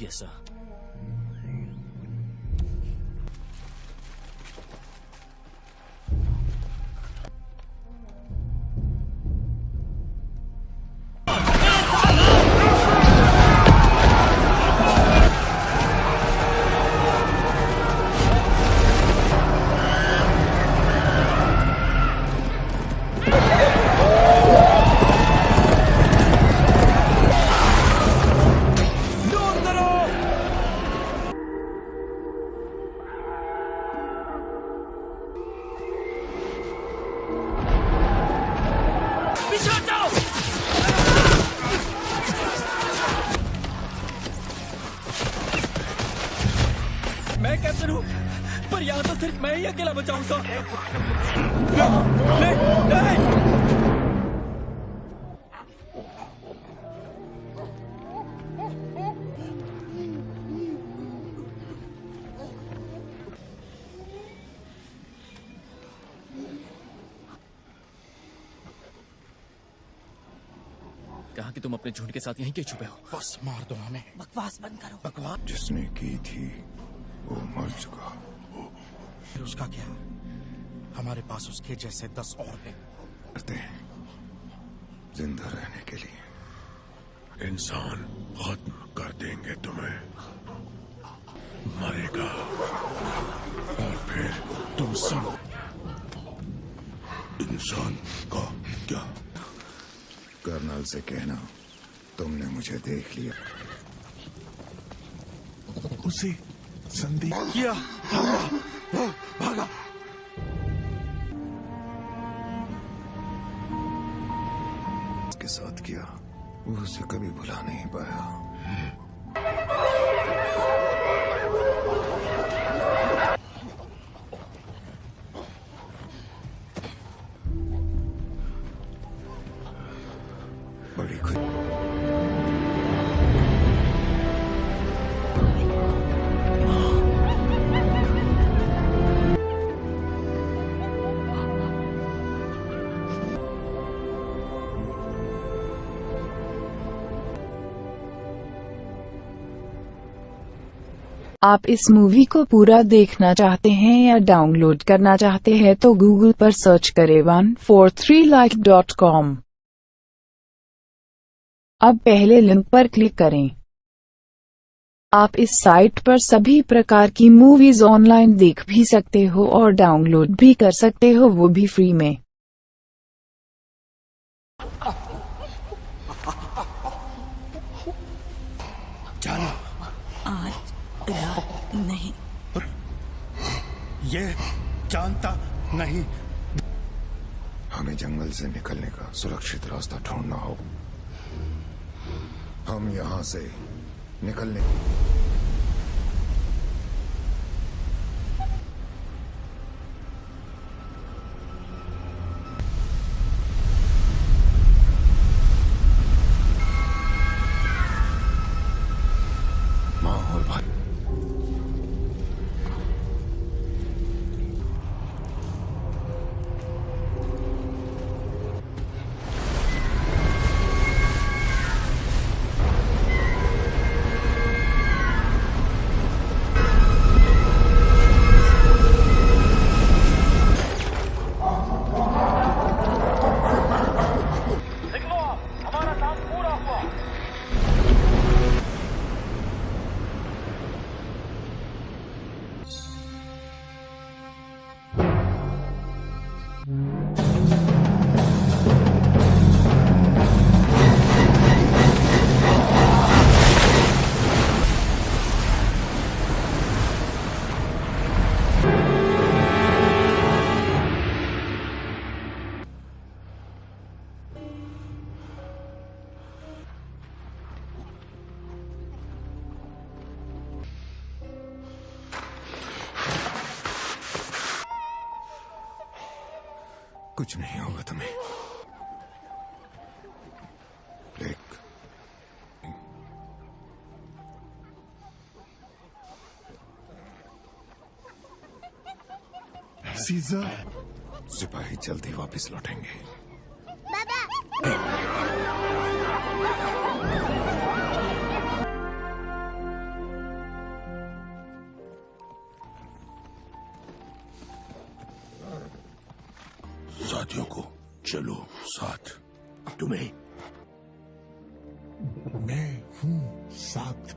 Yes sir. मैं captain हूँ, पर यहाँ तो सिर्फ मैं ही अकेला बचाऊँ सर। नहीं, नहीं। कहा कि तुम अपने झुंड के साथ यहीं कहीं छुपे हो। बस मार दो हमें। बकवास बंद करो। बकवास जिसने की थी वो मर चुका। फिर उसका क्या? हमारे पास उसके जैसे 10 और हैं। करते हैं जिंदा रहने के लिए। इंसान खत्म कर देंगे तुम्हें, मरेगा और फिर तुम सब। इंसान का क्या? कर्नल से कहना तुमने मुझे देख लिया। उसे संदेह किया, भागा। उसके साथ किया, वो उसे कभी भुला नहीं पाया। बड़ी खुशी। आप इस मूवी को पूरा देखना चाहते हैं या डाउनलोड करना चाहते हैं तो गूगल पर सर्च करें 143like.com। अब पहले लिंक पर क्लिक करें। आप इस साइट पर सभी प्रकार की मूवीज ऑनलाइन देख भी सकते हो और डाउनलोड भी कर सकते हो, वो भी फ्री में। जाना आज नहीं। ये जानता नहीं। हमें जंगल से निकलने का सुरक्षित रास्ता ढूंढना हो। हम यहाँ से निकलने माँ और भाई कुछ नहीं होगा तुम्हें। एक सीजर, सिपाही जल्दी वापस लौटेंगे। बाबा अपराधियों को। चलो साथ। तुम्हें मैं हूँ साथ।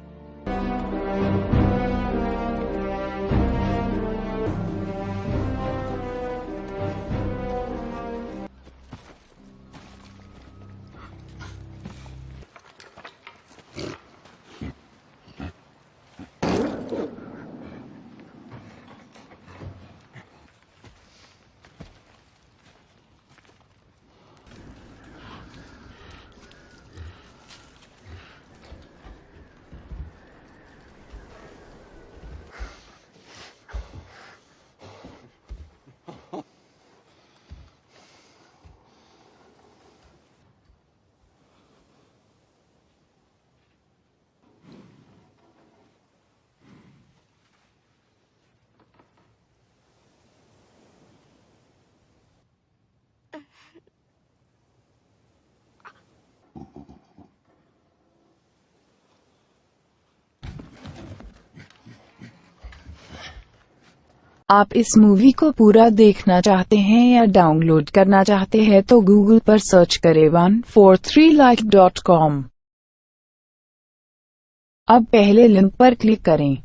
आप इस मूवी को पूरा देखना चाहते हैं या डाउनलोड करना चाहते हैं तो गूगल पर सर्च करें 143like.com। अब पहले लिंक पर क्लिक करें।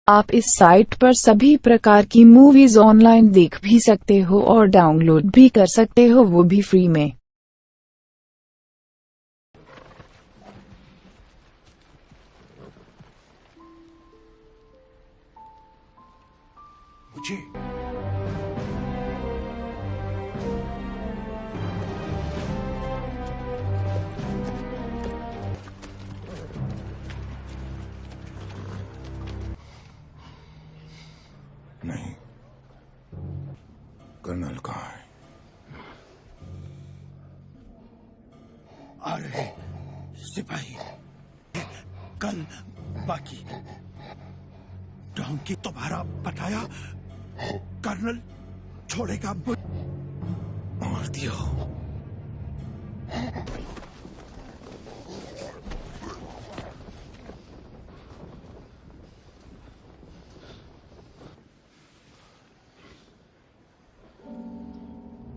आप इस साइट पर सभी प्रकार की मूवीज ऑनलाइन देख भी सकते हो और डाउनलोड भी कर सकते हो, वो भी फ्री में। मुझे नहीं, कर्नल कहाँ है? आ रहे सिपाही कल बाकी डोंकी तुम्हारा बताया कर्नल छोड़ेगा मुझ मार दिया।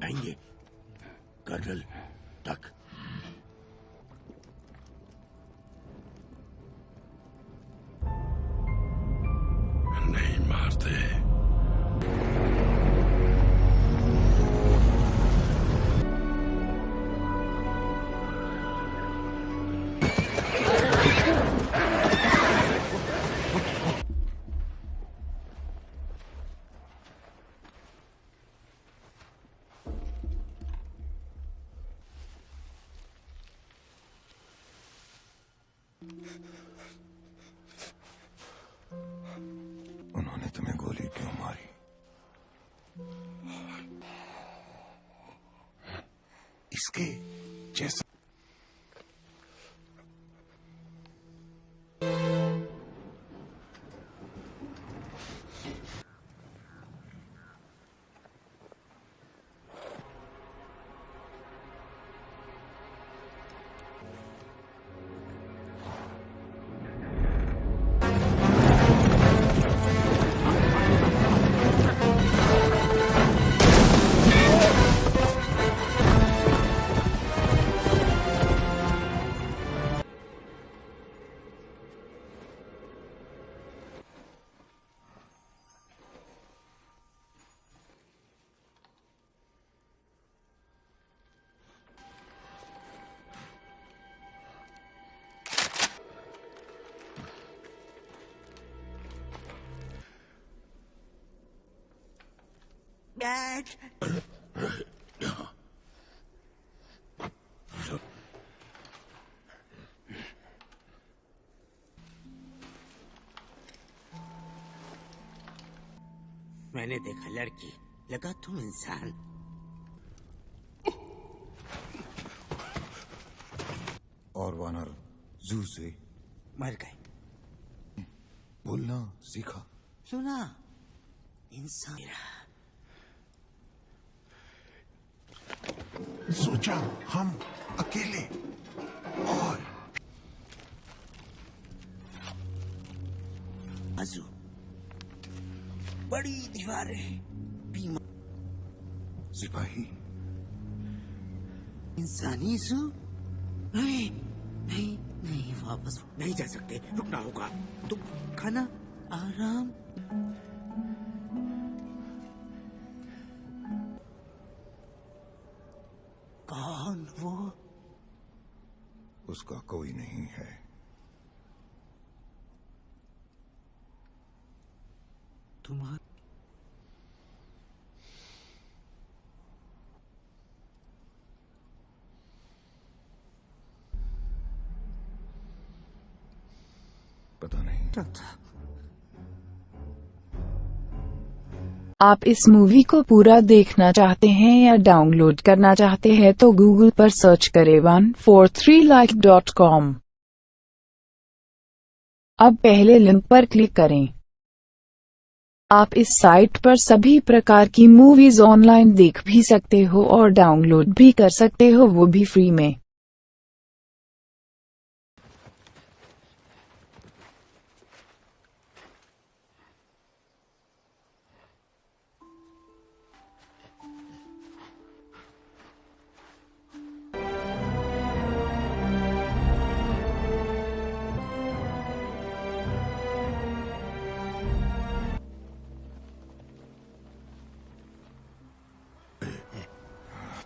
आएंगे कर्नल तक। नहीं मारते। उन्होंने तुम्हें गोली क्यों मारी? इसके जैसा डैड, मैंने देखा लड़की, लगा तुम इंसान। और वानर जू से मर गए। बोलना सीखा। सुना, इंसान सोचा हम अकेले और आजू बड़ी दीवारें, बीमा सिपाही इंसानी जू? नहीं नहीं नहीं, वापस नहीं जा सकते, रुकना होगा। तुम खाना आराम। कौन वो? उसका कोई नहीं है। तुम्हारा पता नहीं। था। आप इस मूवी को पूरा देखना चाहते हैं या डाउनलोड करना चाहते हैं तो गूगल पर सर्च करें 143like.com। अब पहले लिंक पर क्लिक करें। आप इस साइट पर सभी प्रकार की मूवीज ऑनलाइन देख भी सकते हो और डाउनलोड भी कर सकते हो, वो भी फ्री में।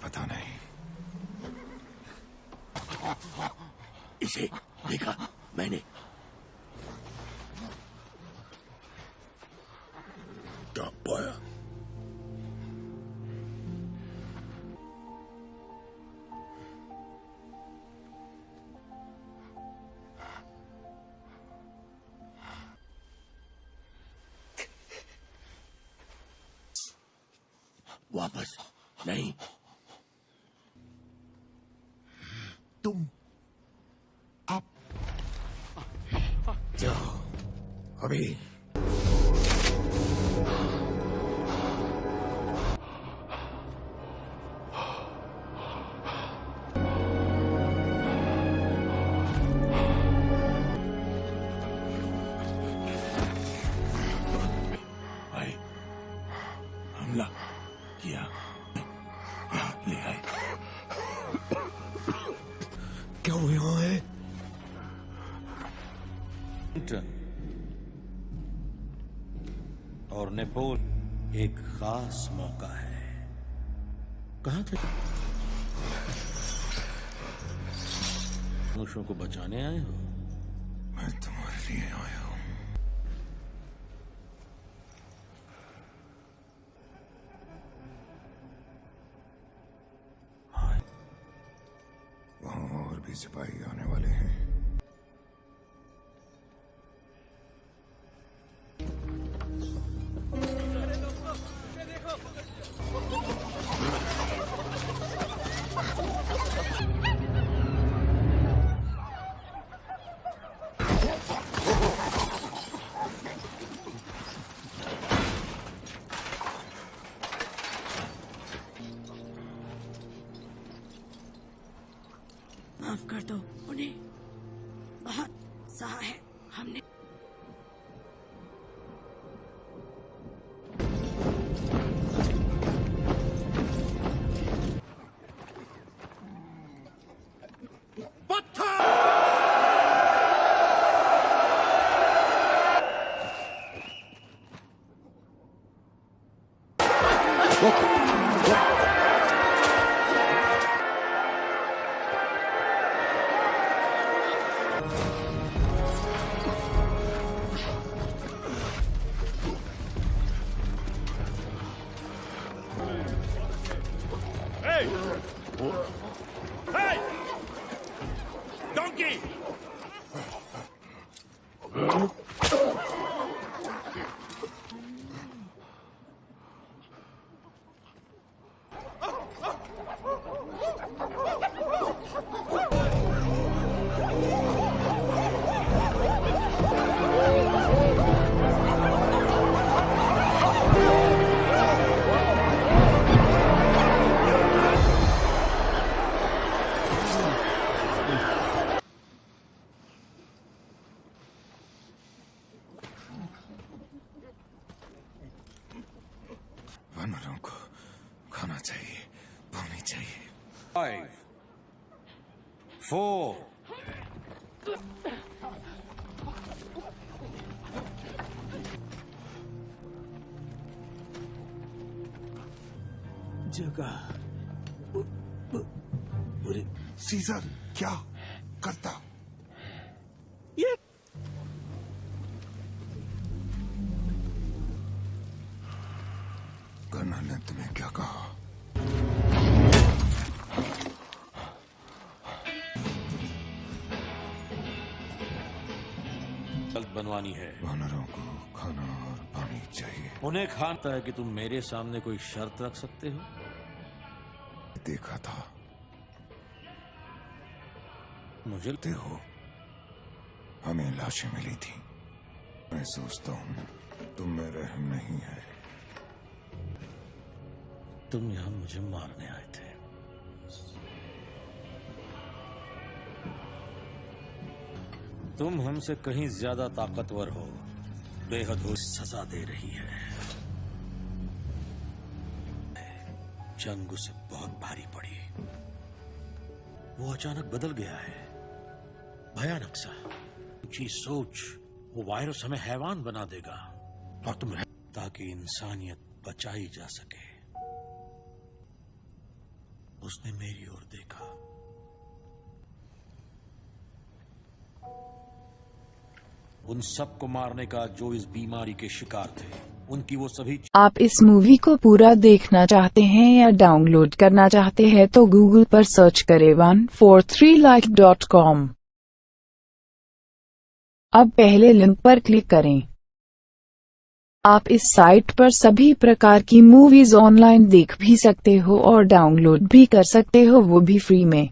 पता नहीं। इसे देखा मैंने। क्या पाया? वापस नहीं। तुम आप जाओ अभी। भाई हमला किया, यहाँ ले आए। क्या वो यहाँ है? और नेपोल एक खास मौका है। कहाँ थे? मनुष्यों को बचाने आए हो? मैं तुम्हारे लिए आया हूँ। वहाँ और भी सिपाही आने वाले हैं। माफ कर दो उन्हें, बहुत सहा है हमने। खाना चाहिए, पानी चाहिए। 5, 4, जगह सीजर क्या करता? ये कर्नल ने तुम्हें क्या कहा? जल्द बनवानी है। वानरों को खाना और पानी चाहिए। उन्हें खाना है कि तुम मेरे सामने कोई शर्त रख सकते हो? देखा था। मुझे देखो, हमें लाशें मिली थी। मैं सोचता हूँ तुम में रहम नहीं है। तुम यहां मुझे मारने आए थे। तुम हमसे कहीं ज्यादा ताकतवर हो, बेहद हो सजा दे रही है। जंग उसे बहुत भारी पड़ी। वो अचानक बदल गया है, भयानक सा। ऊंची सोच, वो वायरस हमें हैवान बना देगा और तुम ताकि इंसानियत बचाई जा सके। उसने मेरी ओर देखा। उन सबको मारने का जो इस बीमारी के शिकार थे, उनकी वो सभी। आप इस मूवी को पूरा देखना चाहते हैं या डाउनलोड करना चाहते हैं तो गूगल पर सर्च करें 143like.com। अब पहले लिंक पर क्लिक करें। आप इस साइट पर सभी प्रकार की मूवीज ऑनलाइन देख भी सकते हो और डाउनलोड भी कर सकते हो, वो भी फ्री में।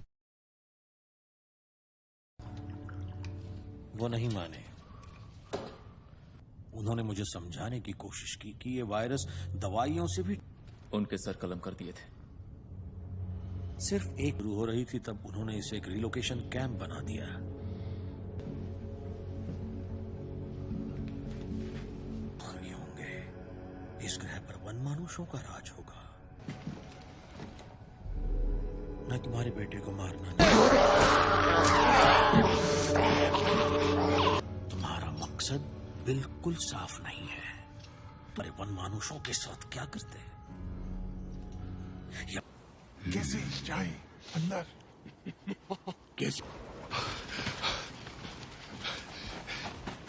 वो नहीं माने। उन्होंने मुझे समझाने की कोशिश की कि ये वायरस दवाइयों से भी। उनके सर कलम कर दिए थे। सिर्फ एक शुरू हो रही थी तब उन्होंने इसे एक रिलोकेशन कैंप बना दिया। नहीं होंगे। इस ग्रह पर वनमानुषों का राज होगा। मैं तुम्हारे बेटे को मारना नहीं। तुम्हारा मकसद बिल्कुल साफ नहीं है। पर वनमानुषों के साथ क्या करते हैं? कैसे जाए अंदर? कैसे?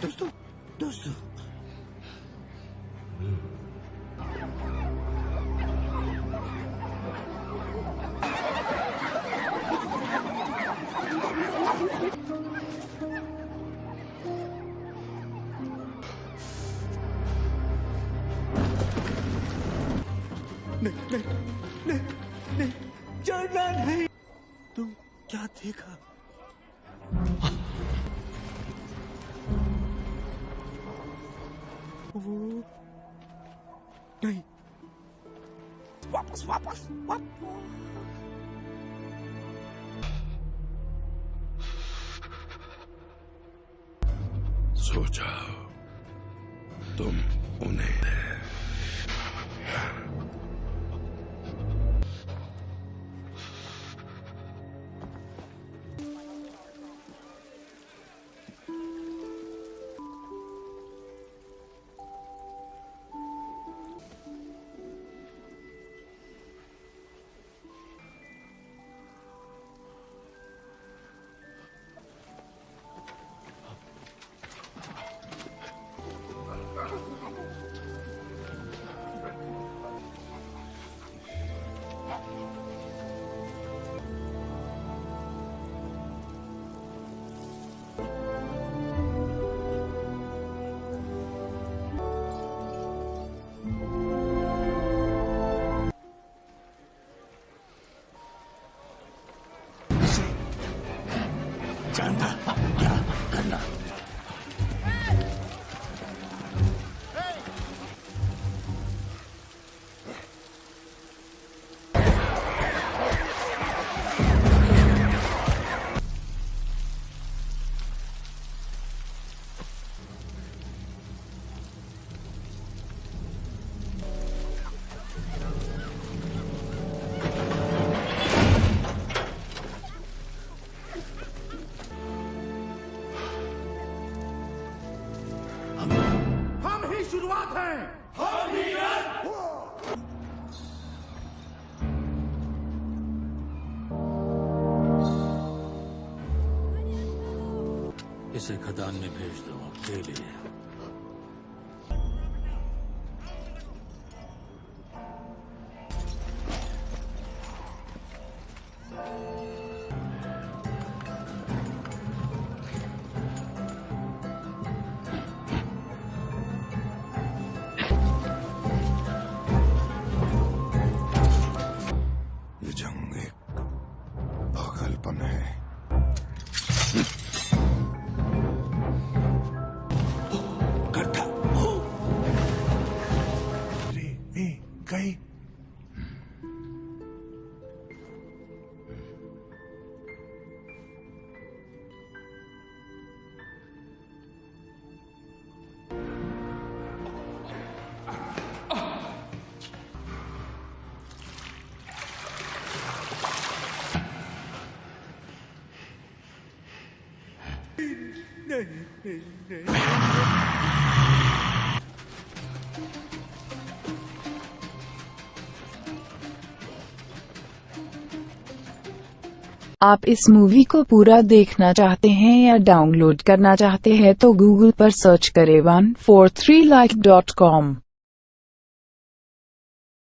दोस्तों, दोस्तों, नहीं, जाना नहीं। तुम क्या देखा? वो नहीं। वापस वापस वापस। सो जाओ, तुम उन्हें। इसे खदान में भेज दो अकेले। ये जंग एक पागलपन है। करता अरे ए गए। आप इस मूवी को पूरा देखना चाहते हैं या डाउनलोड करना चाहते हैं तो गूगल पर सर्च करें 143like.com।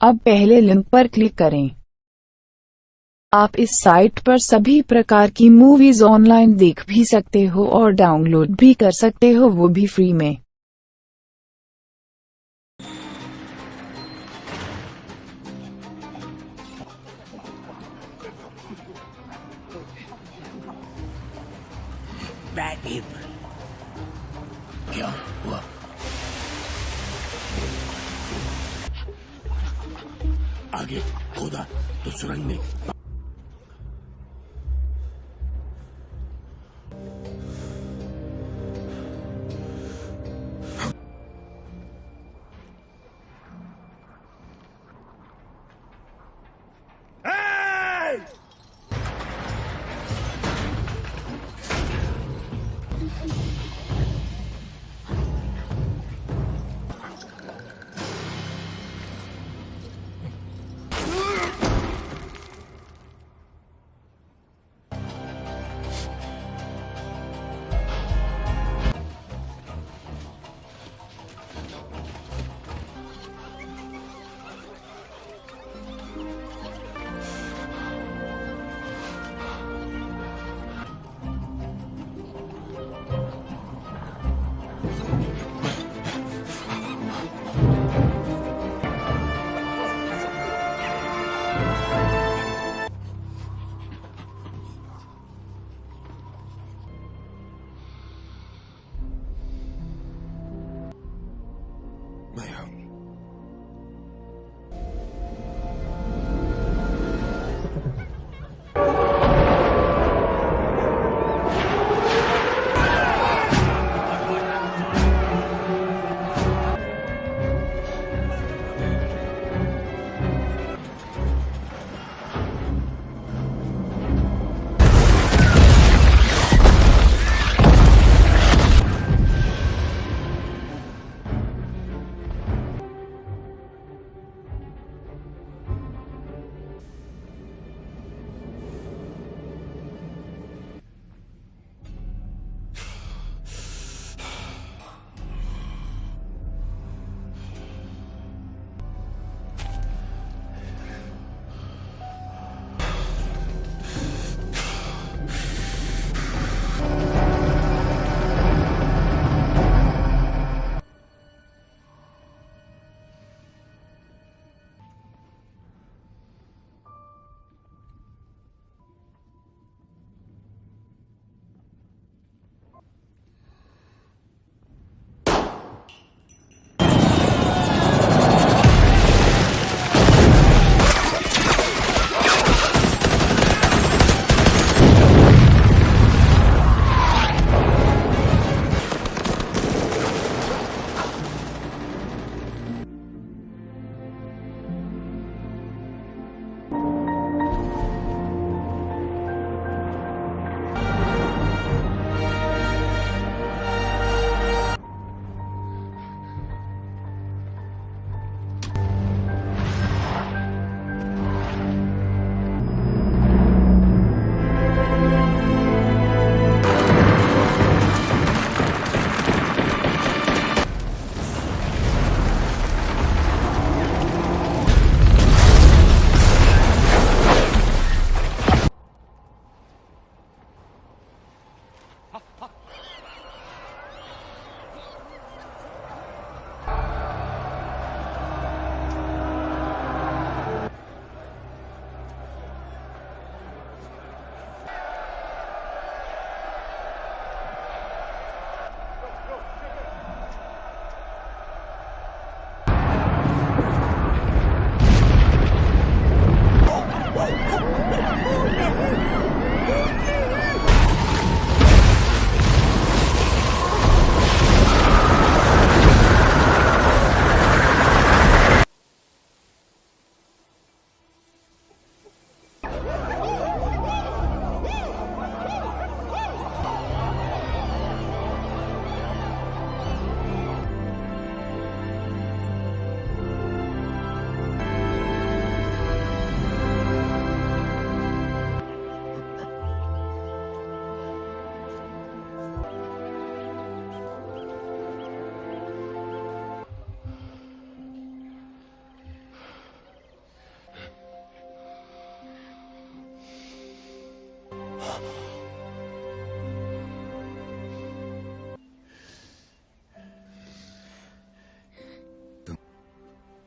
अब पहले लिंक पर क्लिक करें। आप इस साइट पर सभी प्रकार की मूवीज ऑनलाइन देख भी सकते हो और डाउनलोड भी कर सकते हो, वो भी फ्री में। बैब क्या हुआ? आगे खोदा तो सुरंग में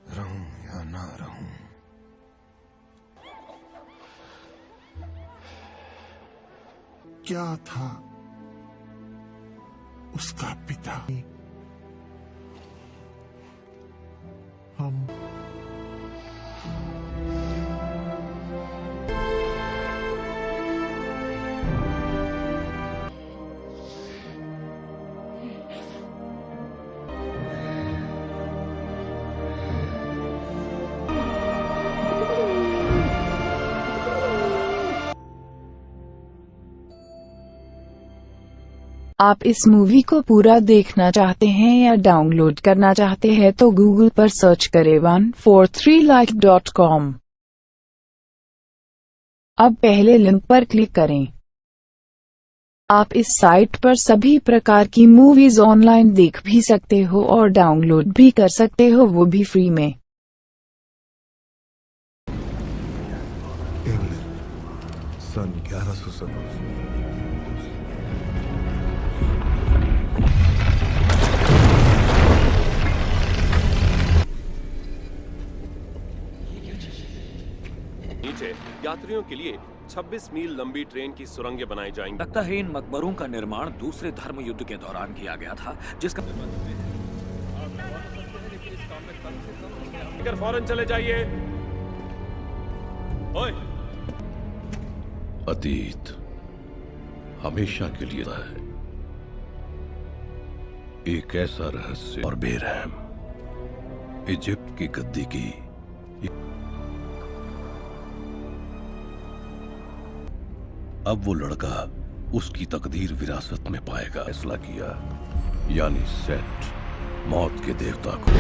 रहूं या ना रहूं, क्या था उसका पिता? हम आप इस मूवी को पूरा देखना चाहते हैं या डाउनलोड करना चाहते हैं तो गूगल पर सर्च करें 143like.com। अब पहले लिंक पर क्लिक करें। आप इस साइट पर सभी प्रकार की मूवीज ऑनलाइन देख भी सकते हो और डाउनलोड भी कर सकते हो, वो भी फ्री में। इंग्लैंड सन 1170। नीचे यात्रियों के लिए 26 मील लंबी ट्रेन की सुरंगें बनाई जाएंगी। लगता है इन मकबरों का निर्माण दूसरे धर्म युद्ध के दौरान किया गया था, जिसका फौरन चले जाइए। ओए, अतीत हमेशा के लिए है एक ऐसा रहस्य और बेरहम। इजिप्ट की गद्दी की अब वो लड़का उसकी तकदीर विरासत में पाएगा, फैसला किया, यानी सेट मौत के देवता को।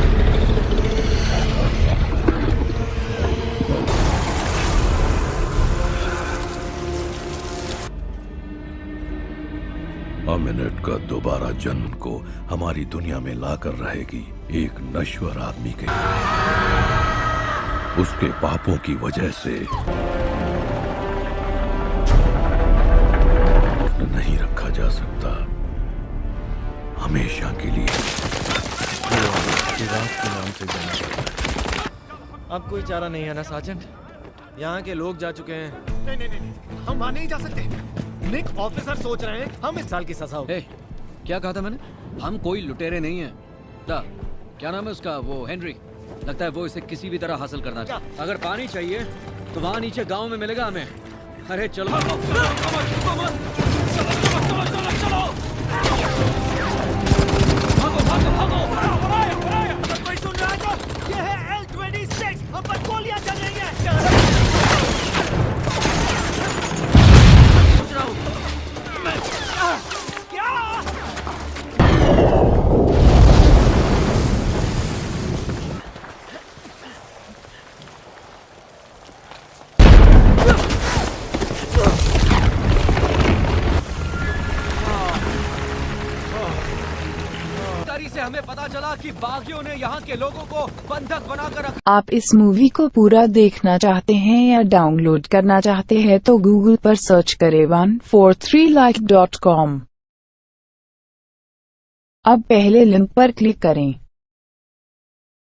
अमिनेट का दोबारा जन्म को हमारी दुनिया में लाकर रहेगी एक नश्वर आदमी के। उसके पापों की वजह से नहीं रखा जा सकता हमेशा के लिए। के नाम से जाना जाता है। अब कोई चारा नहीं है ना साजन? यहाँ के लोग जा चुके हैं। नहीं नहीं नहीं, हम वहां नहीं जा सकते। निक ऑफिसर सोच रहे हैं हम इस साल की सजा हो। क्या कहा था मैंने? हम कोई लुटेरे नहीं हैं। क्या नाम है उसका? वो हेनरी। लगता है वो इसे किसी भी तरह हासिल करना चाहता। अगर पानी चाहिए तो वहाँ नीचे गांव में मिलेगा हमें। अरे चलो कोई सुन रहा है तो ये है L-26, हम पर गोलियां चल रही हैं। क्या? से हमें पता चला कि बागियों ने यहाँ के लोगों को बंधक बनाकर रखा। आप इस मूवी को पूरा देखना चाहते हैं या डाउनलोड करना चाहते हैं तो गूगल पर सर्च करें 143like.com। अब पहले लिंक पर क्लिक करें।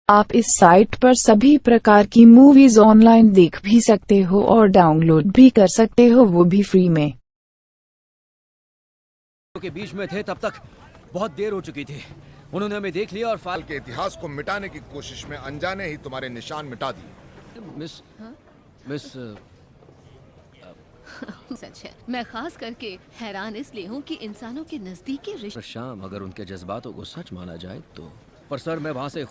आप इस साइट पर सभी प्रकार की मूवीज ऑनलाइन देख भी सकते हो और डाउनलोड भी कर सकते हो, वो भी फ्री में। के बीच में थे तब तक बहुत देर हो चुकी थी। उन्होंने हमें देख लिया और फाल के इतिहास को मिटाने की कोशिश में अनजाने ही तुम्हारे निशान मिटा दिए। मिस सच है। मैं खास करके हैरान इसलिए हूँ कि इंसानों के नजदीकी रिश्ते। शाम अगर उनके जज्बातों को सच माना जाए तो। पर सर मैं वहाँ से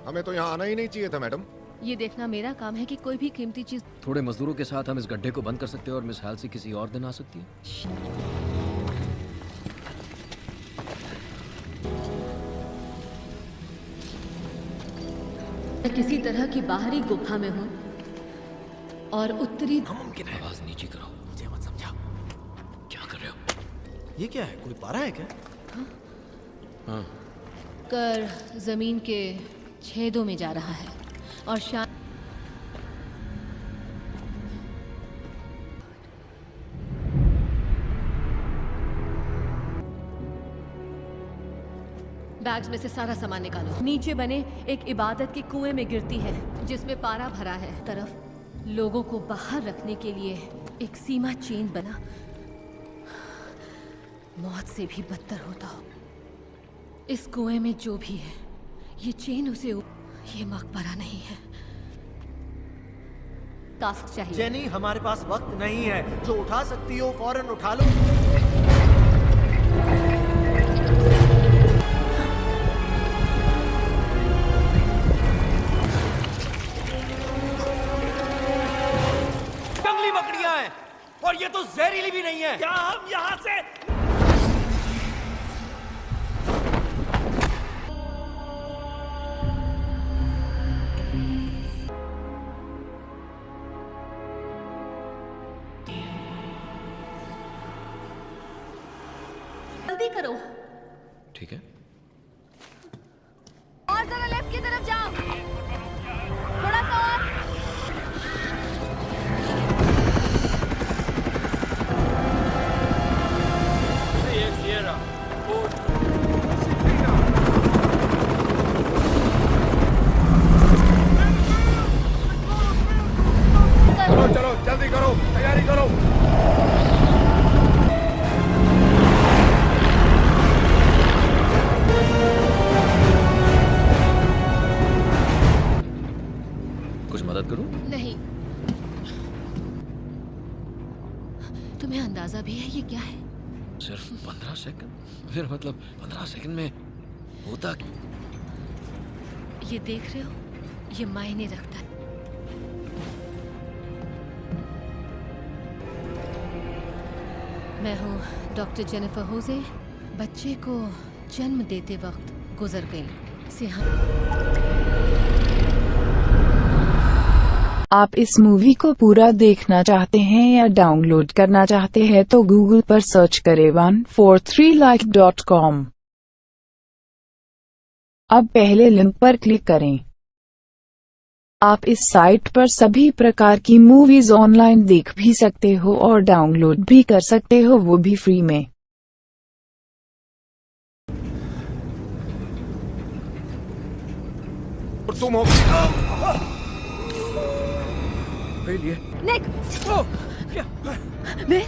हमें तो यहाँ आना ही नहीं चाहिए था मैडम। ये देखना मेरा काम है कि कोई भी कीमती चीज। थोड़े मजदूरों के साथ हम इस गड्ढे को बंद कर सकते हैं और मिस हालसी किसी और दिन आ सकती है। मैं किसी तरह की बाहरी गुफा में हूँ और उत्तरी। मुमकिन है। आवाज नीची करो, मुझे मत समझाओ। क्या कर रहे हो? ये क्या है? कोई पारा है क्या? हाँ। कर जमीन के छेदों में जा रहा है और बैग्स में से सारा सामान निकालो। नीचे बने एक इबादत के कुएं में गिरती है जिसमें पारा भरा है। तरफ लोगों को बाहर रखने के लिए एक सीमा चेन बना, मौत से भी बदतर होता हो। इस कुएं में जो भी है, ये चेन उसे ये मकबरा नहीं है। टास्क चाहिए। जेनी, हमारे पास वक्त नहीं है। जो उठा सकती हो फौरन उठा लो। जंगली बकरियां हैं और ये तो जहरीली भी नहीं है। क्या हम यहाँ से जल्दी करो। ठीक है। और जरा लेफ्ट की तरफ जाओ, थोड़ा सा और। चलो चलो जल्दी करो, तैयारी करो। कुछ मदद करूं? नहीं। तुम्हें अंदाजा भी है ये क्या है? सिर्फ 15 सेकंड? फिर मतलब 15 सेकंड में होता क्या? ये देख रहे हो, ये मायने रखता है। मैं हूँ डॉक्टर जेनिफर होजे। बच्चे को जन्म देते वक्त गुजर गई से आप इस मूवी को पूरा देखना चाहते हैं या डाउनलोड करना चाहते हैं तो गूगल पर सर्च करें 143like.com। अब पहले लिंक पर क्लिक करें। आप इस साइट पर सभी प्रकार की मूवीज ऑनलाइन देख भी सकते हो और डाउनलोड भी कर सकते हो, वो भी फ्री में। तुम हो निक! बिल!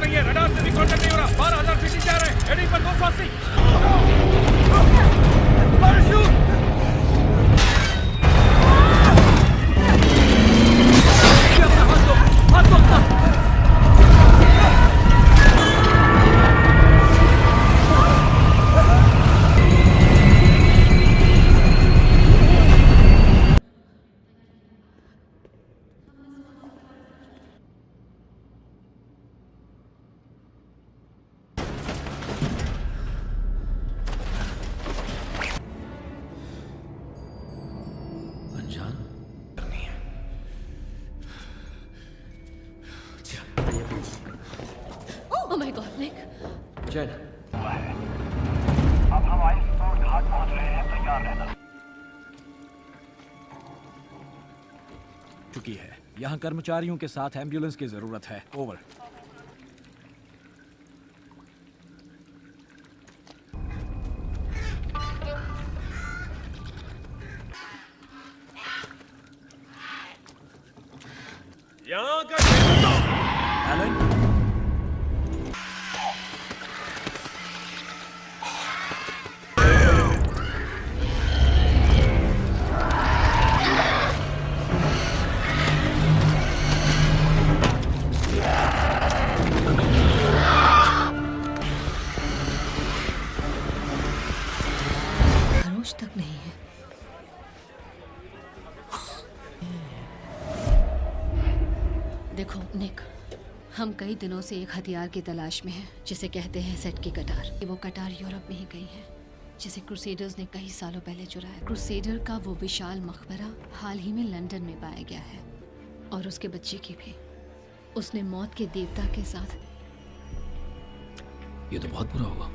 नहीं है, रडार से भी कांटेक्ट नहीं हो रहा। 12,000 फीट जा रहे हैं। हेडिंग पर 280। पैराशूट! हाथ दो अपना। Oh my God, Nick! Jain, अब हम आइसबर्ग घाट पहुंच रहे हैं, तैयार रहना। चुकी है। यहाँ कर्मचारियों के साथ एम्बुलेंस की जरूरत है। ओवर। यहाँ का एलन, खरोच तक नहीं है। देखो निक, हम कई दिनों से एक हथियार की तलाश में हैं जिसे कहते हैं सेट की कटार। वो कटार यूरोप में ही गई है जिसे क्रूसेडर्स ने कई सालों पहले चुराया। क्रूसेडर का वो विशाल मकबरा हाल ही में लंदन में पाया गया है, और उसके बच्चे की भी। उसने मौत के देवता के साथ। ये तो बहुत बुरा होगा।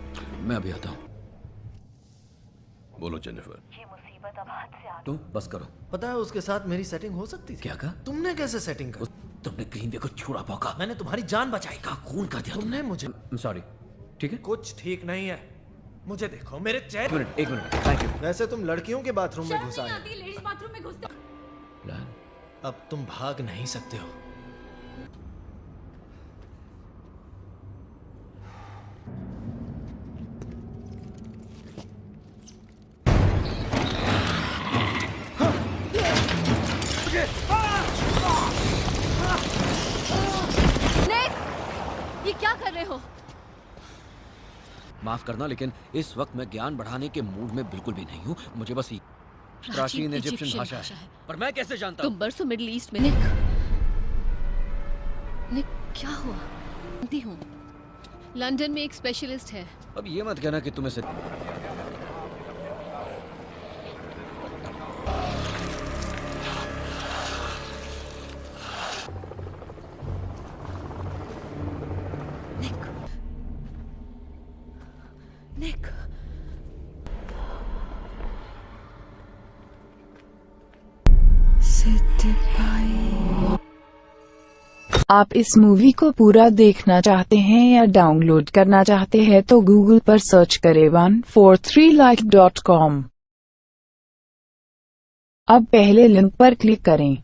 मैं अभी आता हूँ। बोलो जेनिफर। ये मुसीबत मुसीबत अब हद से तुम बस करो। पता है उसके साथ मेरी सेटिंग हो सकती थी। क्या कहा? तुमने कैसे सेटिंग कर? तुमने कहीं देखो छुरा भौंका। मैंने तुम्हारी जान बचाई। का खून कर दिया तुमने मुझे। सॉरी। ठीक है, कुछ ठीक नहीं है। मुझे देखो, मेरे चेहरे। एक मिनट, थैंक यू। वैसे तुम लड़कियों के बाथरूम में घुस आए। लेडीज बाथरूम में घुसते। अब तुम भाग नहीं सकते हो। ये क्या कर रहे हो? माफ करना, लेकिन इस वक्त मैं ज्ञान बढ़ाने के मूड में बिल्कुल भी नहीं हूँ। मुझे बस प्राचीन इजिप्शियन भाषा है, पर मैं कैसे जानता हूँ? तुम बरसों मिडिल ईस्ट में। निक क्या हुआ? जानती हूँ, लंदन में एक स्पेशलिस्ट है। अब ये मत कहना कि तुम्हें से निक आप इस मूवी को पूरा देखना चाहते हैं या डाउनलोड करना चाहते हैं तो गूगल पर सर्च करें 143like.com। अब पहले लिंक पर क्लिक करें।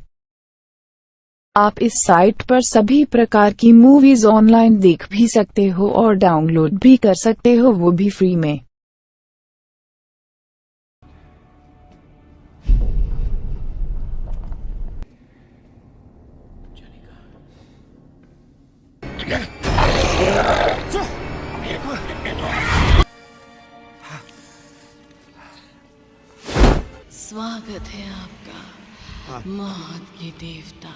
आप इस साइट पर सभी प्रकार की मूवीज ऑनलाइन देख भी सकते हो और डाउनलोड भी कर सकते हो, वो भी फ्री में। स्वागत है आपका मौत के देवता।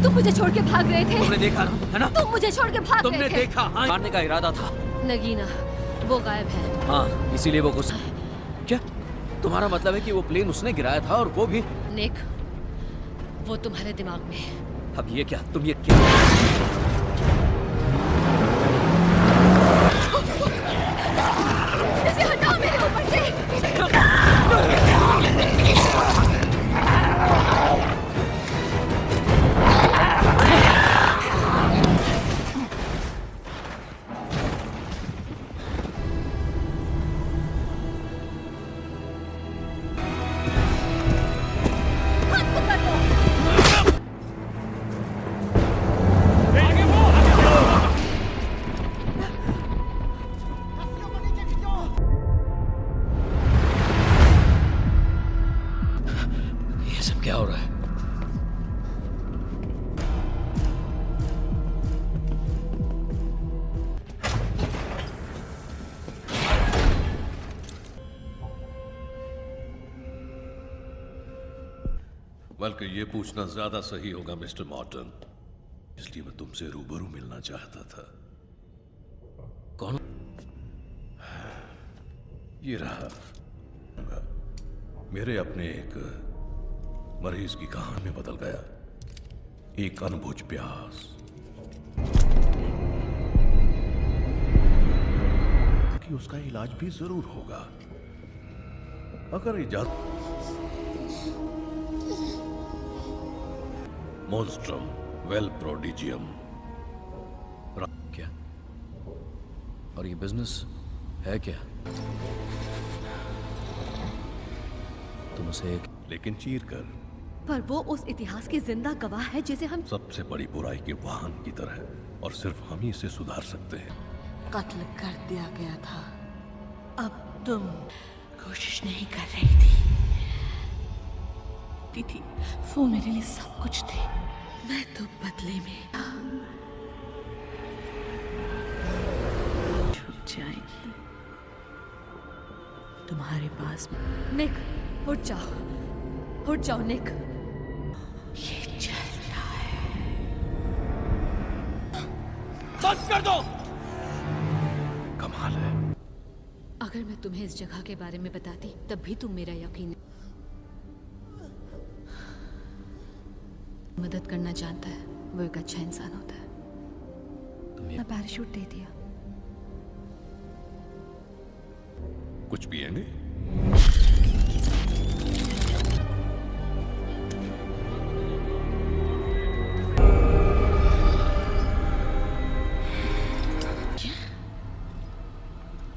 तुम मुझे छोड़ के भाग रहे थे। तुमने देखा ना, है ना? तुम मुझे छोड़ के भाग तुमने रहे थे। देखा, हाँ? मारने का इरादा था। नगीना वो गायब है। हाँ, इसीलिए वो गुस्सा। क्या तुम्हारा मतलब है कि वो प्लेन उसने गिराया था और वो भी? निक, वो तुम्हारे दिमाग में है। अब ये क्या? तुम ये क्या? इसे हटाओ मेरे ऊपर से। ये सब क्या हो रहा है? बल्कि ये पूछना ज्यादा सही होगा मिस्टर मॉर्टन, इसलिए मैं तुमसे रूबरू मिलना चाहता था। कौन? ये रहा मेरे अपने एक मरीज की कहानी में बदल गया। एक अनबुझ प्यास कि उसका इलाज भी जरूर होगा अगर इजाजत। मोन्स्ट्रम वेल प्रोडिजियम। क्या? और ये बिजनेस है क्या? तुम उसे एक लेकिन चीर कर। पर वो उस इतिहास की जिंदा गवाह है जिसे हम सबसे बड़ी बुराई के वाहन की तरह, और सिर्फ हम ही इसे सुधार सकते हैं। कत्ल कर दिया गया था। अब तुम कोशिश नहीं कर रही थी। वो मेरे लिए सब कुछ थे। मैं तो बदले में छुप जाएगी तुम्हारे पास। निक उठ जाओ निक। ये चलता है। बंद कर दो। कमाल है। अगर मैं तुम्हें इस जगह के बारे में बताती तब भी तुम मेरा यकीन मदद करना जानता है, वो एक अच्छा इंसान होता है। मैं पैराशूट दे दिया। कुछ पिएंगे?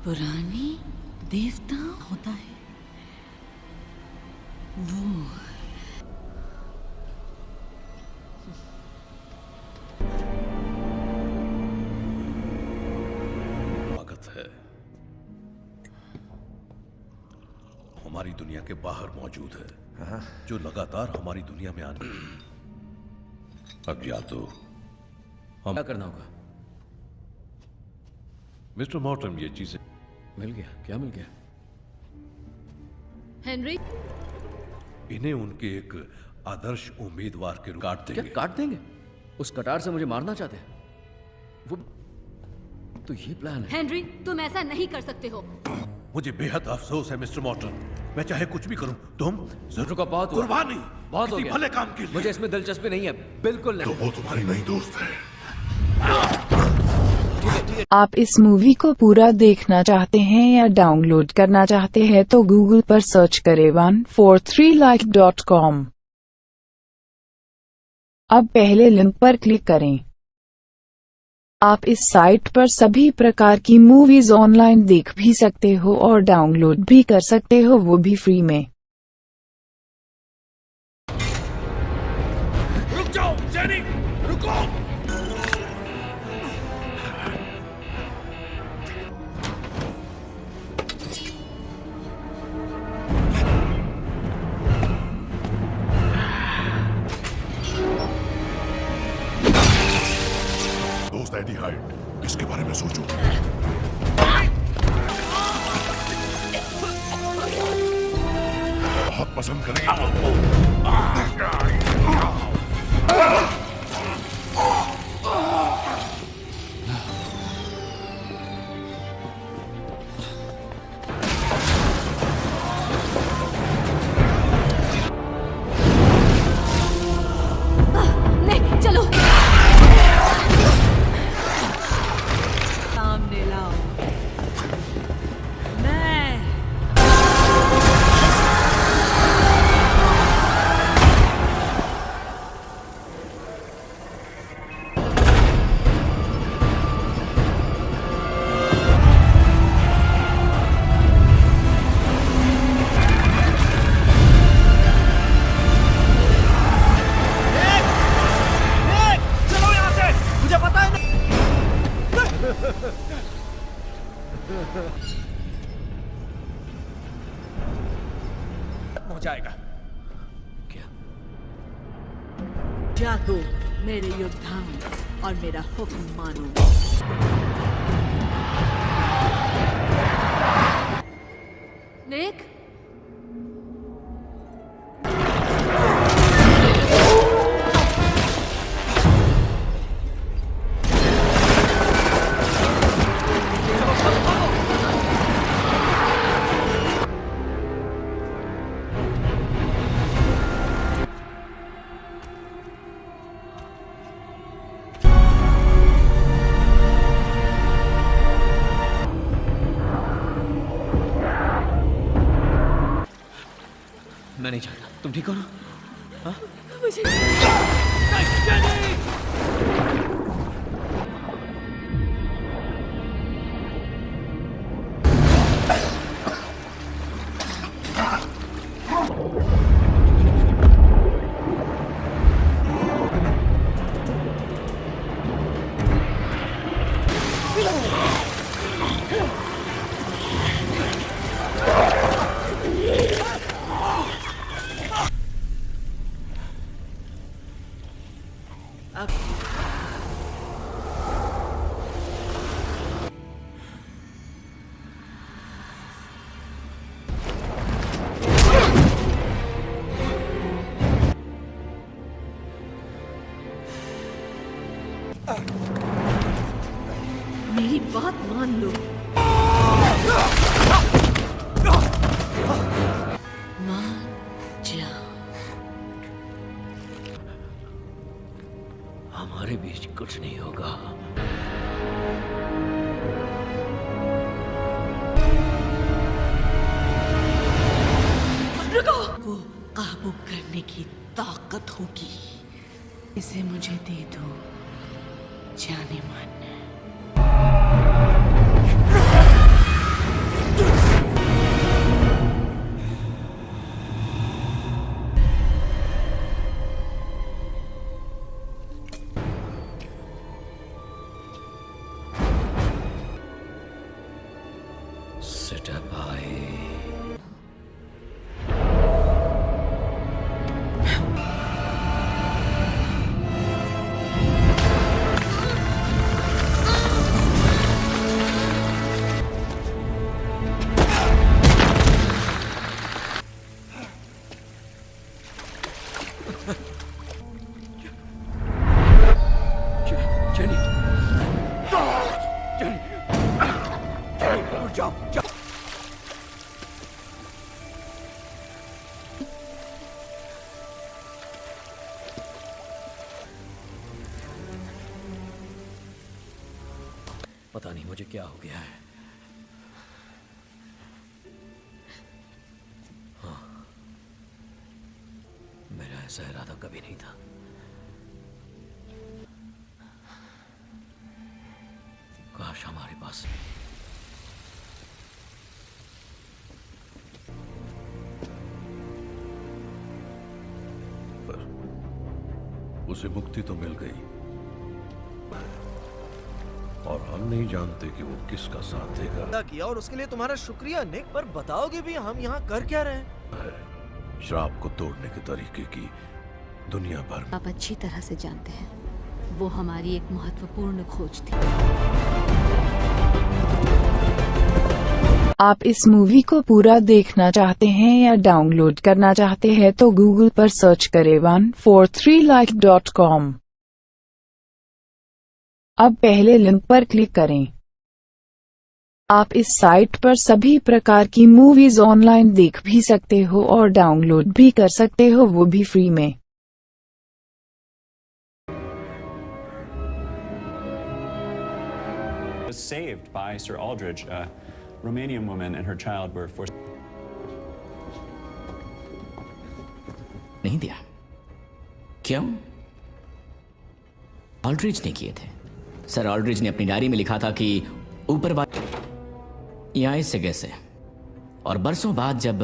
पुरानी देवता होता है वो। स्वागत है। हमारी दुनिया के बाहर मौजूद है, जो लगातार हमारी दुनिया में आने। अब या तो हम क्या करना होगा? मिस्टर मॉर्टन, ये चीजें मिल गया। क्या मिल गया? हेनरी, इन्हें उनके एक आदर्श उम्मीदवार के रूप काट देंगे। क्या काट देंगे? उस कटार से मुझे मारना चाहते हैं वो? तो ये प्लान है। हेनरी, तुम ऐसा नहीं कर सकते हो। मुझे बेहद अफसोस है मिस्टर मॉर्टन, मैं चाहे कुछ भी करूं, तुम जरूर का बहुत हुआ। कुर्बानी बहुत हो किसी गया। भले काम के लिए। मुझे इसमें दिलचस्पी नहीं है, बिल्कुल नहीं। तो वो तुम्हारी नई दोस्त है। आप इस मूवी को पूरा देखना चाहते हैं या डाउनलोड करना चाहते हैं तो गूगल पर सर्च करें 143like.com। अब पहले लिंक पर क्लिक करें। आप इस साइट पर सभी प्रकार की मूवीज ऑनलाइन देख भी सकते हो और डाउनलोड भी कर सकते हो, वो भी फ्री में। रुक जाओ जेनी, रुको। दोस्त एडी हाइड, इसके बारे में सोचो। बहुत पसंद करेंगे। नहीं, चलो सामने लाओ। मैं चलो यहाँ से, मुझे पता है ना। हो जाएगा। क्या? जागो मेरे योद्धाओं और मेरा हुक्म मानो। निक, मैं नहीं चाहता। तुम ठीक हो ना? हाँ? मुझे मेरी बात मान लो। हमारे बीच कुछ नहीं होगा। वो काबू करने की ताकत होगी। इसे मुझे दे दो जाने मन। पता नहीं मुझे क्या हो गया है। हाँ, मेरा ऐसा इरादा कभी नहीं था। काश हमारे पास पर उसे मुक्ति तो मिल गई और हम नहीं जानते कि वो किसका साथ देगा। किया और उसके लिए तुम्हारा शुक्रिया निक, पर बताओगे भी हम यहाँ कर क्या रहे हैं? श्राप को तोड़ने के तरीके की दुनिया भर में आप अच्छी तरह से जानते हैं, वो हमारी एक महत्वपूर्ण खोज थी। आप इस मूवी को पूरा देखना चाहते हैं या डाउनलोड करना चाहते हैं तो गूगल पर सर्च करें 143like.com। अब पहले लिंक पर क्लिक करें। आप इस साइट पर सभी प्रकार की मूवीज ऑनलाइन देख भी सकते हो और डाउनलोड भी कर सकते हो, वो भी फ्री में। Was saved by Sir Aldridge, a Romanian woman and her child were forced. नहीं दिया। क्यों? ऑल्ड्रिज ने किए थे। सर ऑल्ड्रिज ने अपनी डायरी में लिखा था कि ऊपर यहाँ इस जगह से, और बरसों बाद जब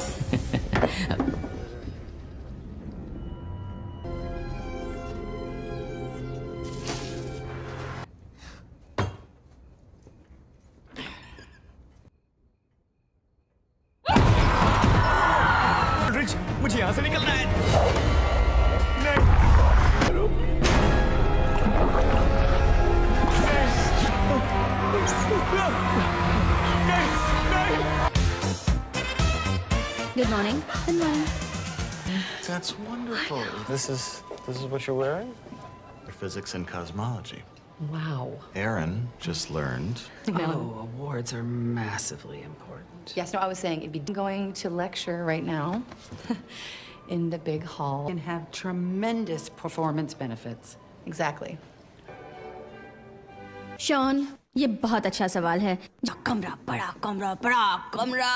ऑल्ड्रिज, मुझे यहाँ से निकलना है। Good morning. Good morning. That's wonderful. This is what you're wearing? For physics and cosmology. Wow. Aaron just learned. Oh, awards are massively important. Yes, no, I was saying it'd be going to lecture right now in the big hall. And have tremendous performance benefits. Exactly. Shawn, ये बहुत अच्छा सवाल है। कमरा बड़ा, कमरा बड़ा, कमरा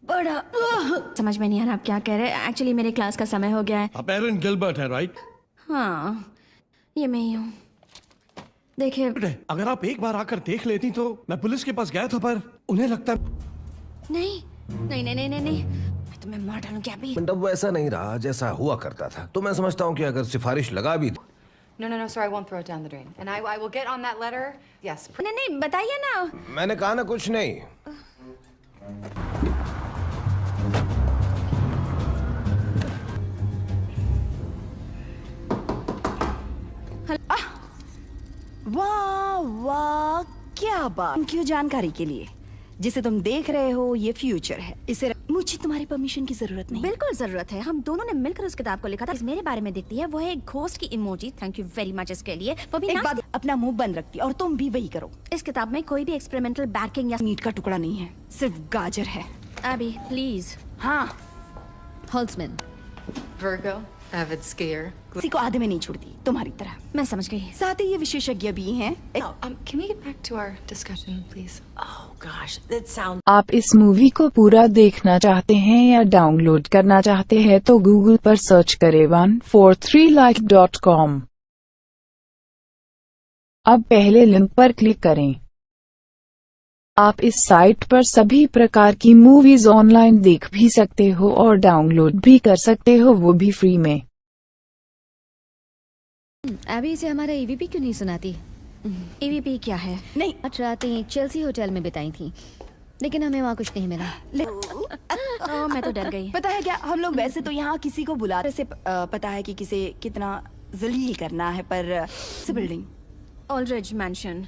बड़ा। समझ में नहीं आ रहा आप क्या कह रहे हैं। एक्चुअली मेरे क्लास का समय हो गया है। आप एरन गिलबर्ट है, राइट? हाँ, ये मैं ही हूँ। देखिए, अगर आप एक बार आकर देख लेती तो मैं पुलिस के पास गया था, पर उन्हें लगता नहीं नहीं नहीं नहीं नहीं, मैं तुम्हें मार डालूं क्या भी। अब वो ऐसा नहीं रहा जैसा हुआ करता था, तो मैं समझता हूँ कि अगर सिफारिश लगा भी No, sir, I won't throw it down the drain. And I will get on that letter. Yes. नहीं, बताइए ना। मैंने कहा ना कुछ नहीं। वाह वाह, क्या बात। थैंक यू जानकारी के लिए। जिसे तुम देख रहे हो ये फ्यूचर है। इसे मुझे तुम्हारी परमिशन की जरूरत नहीं। बिल्कुल जरूरत है। हम दोनों ने मिलकर उस किताब को लिखा था। मेरे बारे में दिखती है, वो है एक घोस्ट की emoji. Thank you very much इसके लिए। वो भी एक बात, अपना मुंह बंद रखती और तुम भी वही करो। इस किताब में कोई भी एक्सपेरिमेंटल बैकिंग या मीट का टुकड़ा नहीं है, सिर्फ गाजर है। अभी प्लीज। हाँ। होल्समैन। Virgo. avid skier. किसी को आधे में नहीं छोड़ती, तुम्हारी तरह। मैं समझ गई। साथ ही ये विशेषज्ञ भी हैं। Can we get back to our discussion, please? Oh gosh, that sounds. आप इस मूवी को पूरा देखना चाहते हैं या डाउनलोड करना चाहते हैं तो गूगल पर सर्च करें 143like.com। अब पहले लिंक पर क्लिक करें। आप इस साइट पर सभी प्रकार की मूवीज ऑनलाइन देख भी सकते हो और डाउनलोड भी कर सकते हो, वो भी फ्री में। अभी इसे हमारा EVP क्यों नहीं सुनाती? EVP क्या है? नहीं, रातें चेल्सी होटल में बिताई थी, लेकिन हमें वहाँ कुछ नहीं मिला। मैं तो डर गई। पता है क्या, हम लोग वैसे तो यहाँ किसी को बुलाने से पता है कि किसे कितना जलील करना है, पर बिल्डिंग ऑल्ड्रिज मैंशन,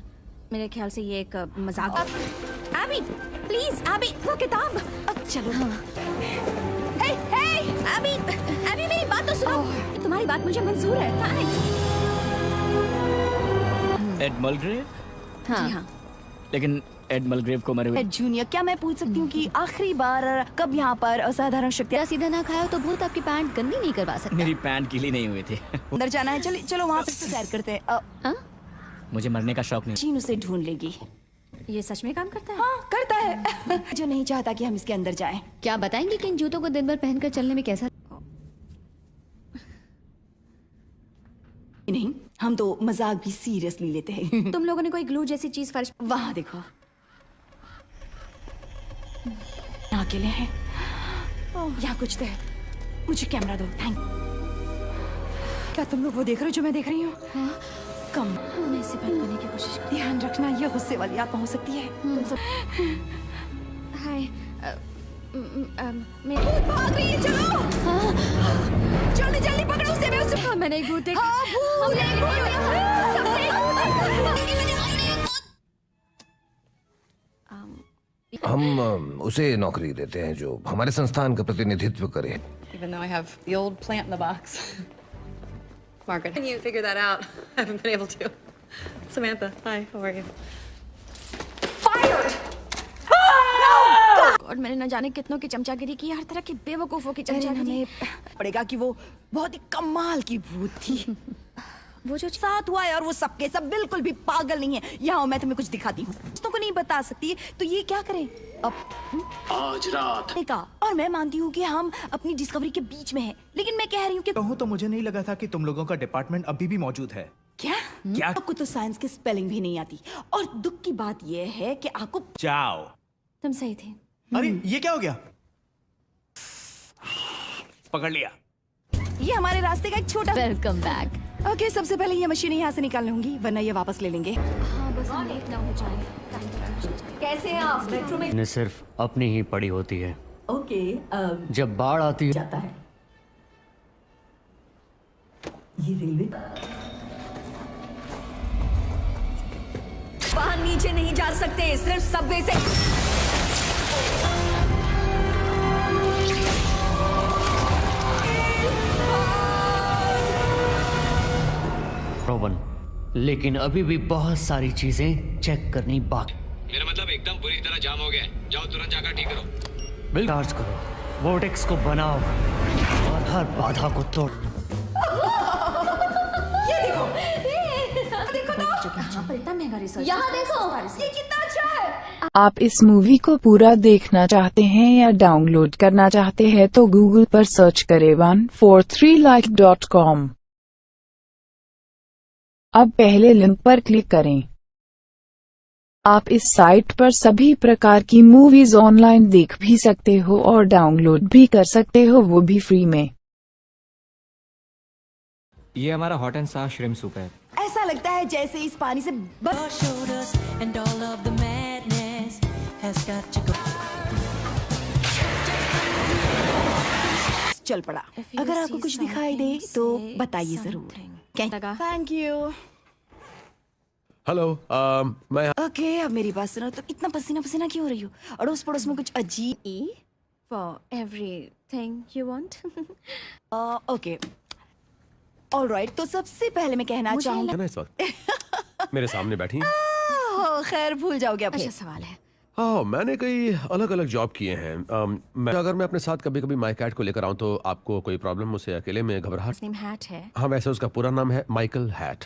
मेरे ख्याल से ये एक मजाक। एबी, प्लीज एबी, वो किताब। चलो। हाँ। हे, एबी, मेरी बात तो सुनो। तुम्हारी बात मुझे मंजूर है। थैंक्स। एड मलग्रेव? हाँ। जी हाँ। लेकिन एड मलग्रेव को मरे हुए। एड जूनियर, क्या मैं पूछ सकती हूँ कि आखिरी बार कब यहाँ पर असाधारण शक्तियाँ? सीधा ना खाया तो भूत आपकी पैंट गंदी नहीं करवा सकता। मेरी पैंट गीली नहीं हुई थी। अंदर जाना है, चलो वहाँ पे सैर करते हैं। मुझे मरने का शौक नहीं। चीन उसे ढूंढ लेगी। ये सच में काम करता है? हाँ, करता है। जो नहीं चाहता कि हम इसके अंदर जाएं। क्या बताएंगे कि इन जूतों को दिन भर पहनकर चलने में कैसा? नहीं, हम तो मजाक भी सीरियसली लेते हैं। तुम लोगों ने कोई ग्लू जैसी चीज फर्श? वहाँ देखो, यहाँ अकेले हैं। यहाँ कुछ तो है। मुझे कैमरा दो। थैंक। क्या तुम लोग वो देख रहे हो जो मैं देख रही हूँ? हाँ। कम। मैं इसे बंद करने की कोशिश कर। ध्यान रखना, ये गुस्से वाली आत्मा हो सकती है। तुम सब। हाय। मैं भाग रही है, चलो। हाँ। जल्दी जल्दी पकड़ो उसे, मैं उसे। हाँ, मैंने एक भूत देखा। हाँ, हम उसे नौकरी देते हैं जो हमारे संस्थान का प्रतिनिधित्व करे। Even though I have the old plant in the box. Margaret, can you figure that out? I haven't been able to. Samantha, hi, how are you? Fired! और मैंने न जाने कितनों की चमचागिरी की, हर तरह की बेवकूफों की चमचागिरी। पड़ेगा कि वो बहुत ही कमाल की भूत थी। वो जो साथ हुआ है, और वो सबके सब बिल्कुल भी पागल नहीं है। यहाँ मैं तुम्हें कुछ दिखाती हूँ, दोस्तों को नहीं बता सकती, तो ये क्या करें अब? आज रात का। और मैं मानती हूँ कि हम अपनी डिस्कवरी के बीच में हैं, लेकिन मैं कह रही हूँ कि कहूँ तो मुझे नहीं लगा था कि तुम लोगों का डिपार्टमेंट अभी भी मौजूद है। क्या? आपको तो साइंस की स्पेलिंग भी नहीं आती, और दुख की बात यह है कि आपको। जाओ। तुम सही थे। अरे ये क्या हो गया? पकड़ लिया। ये हमारे रास्ते का एक छोटा। Welcome back. ओके, सबसे पहले ये मशीन यहाँ से निकाल लूंगी, वरना ये वापस ले लेंगे। हाँ, बस हम लेट ना हो जाए। कैसे हैं आप? मेट्रो में ने सिर्फ अपनी ही पड़ी होती है। ओके, जब बाढ़ आती है जाता है। ये रेलवे वहाँ नीचे नहीं जा सकते, सिर्फ सबवे से। लेकिन अभी भी बहुत सारी चीजें चेक करनी बाकी। मेरा मतलब एकदम बुरी तरह जाम हो गया है। जाओ तुरंत जाकर ठीक करो। बिल चार्ज करो, वोर्टेक्स को बनाओ और हर बाधा को तोड़। ये देखो, देखो तो। यहाँ पर इतना महंगा रिसर्च। यहाँ देखो, ये कितना अच्छा है। आप इस मूवी को पूरा देखना चाहते हैं या डाउनलोड करना चाहते हैं तो गूगल पर सर्च करें 143like.com। अब पहले लिंक पर क्लिक करें। आप इस साइट पर सभी प्रकार की मूवीज ऑनलाइन देख भी सकते हो और डाउनलोड भी कर सकते हो, वो भी फ्री में। ये हमारा हॉट एंड साफ श्रिम्प सूप है। ऐसा लगता है जैसे इस पानी से चल पड़ा। अगर आपको कुछ दिखाई दे तो बताइए जरूर। Thank you. हेलो, मैं ओके, अब मेरी बात सुनो। तो इतना पसीना पसीना क्यों हो रही हो? अड़ोस पड़ोस में कुछ अजीब। For everything you want. Okay, alright. तो सबसे पहले मैं कहना चाहूंगा इस वक्त मेरे सामने बैठी हैं। खैर, भूल जाओगे अब। अच्छा सवाल है। हाँ, मैंने कई अलग अलग जॉब किए हैं। अगर मैं अपने साथ कभी कभी माई कैट को लेकर आऊँ तो आपको कोई प्रॉब्लम? उसे अकेले में घबराहट? हैट है। हाँ, वैसे उसका पूरा नाम है माइकल हैट।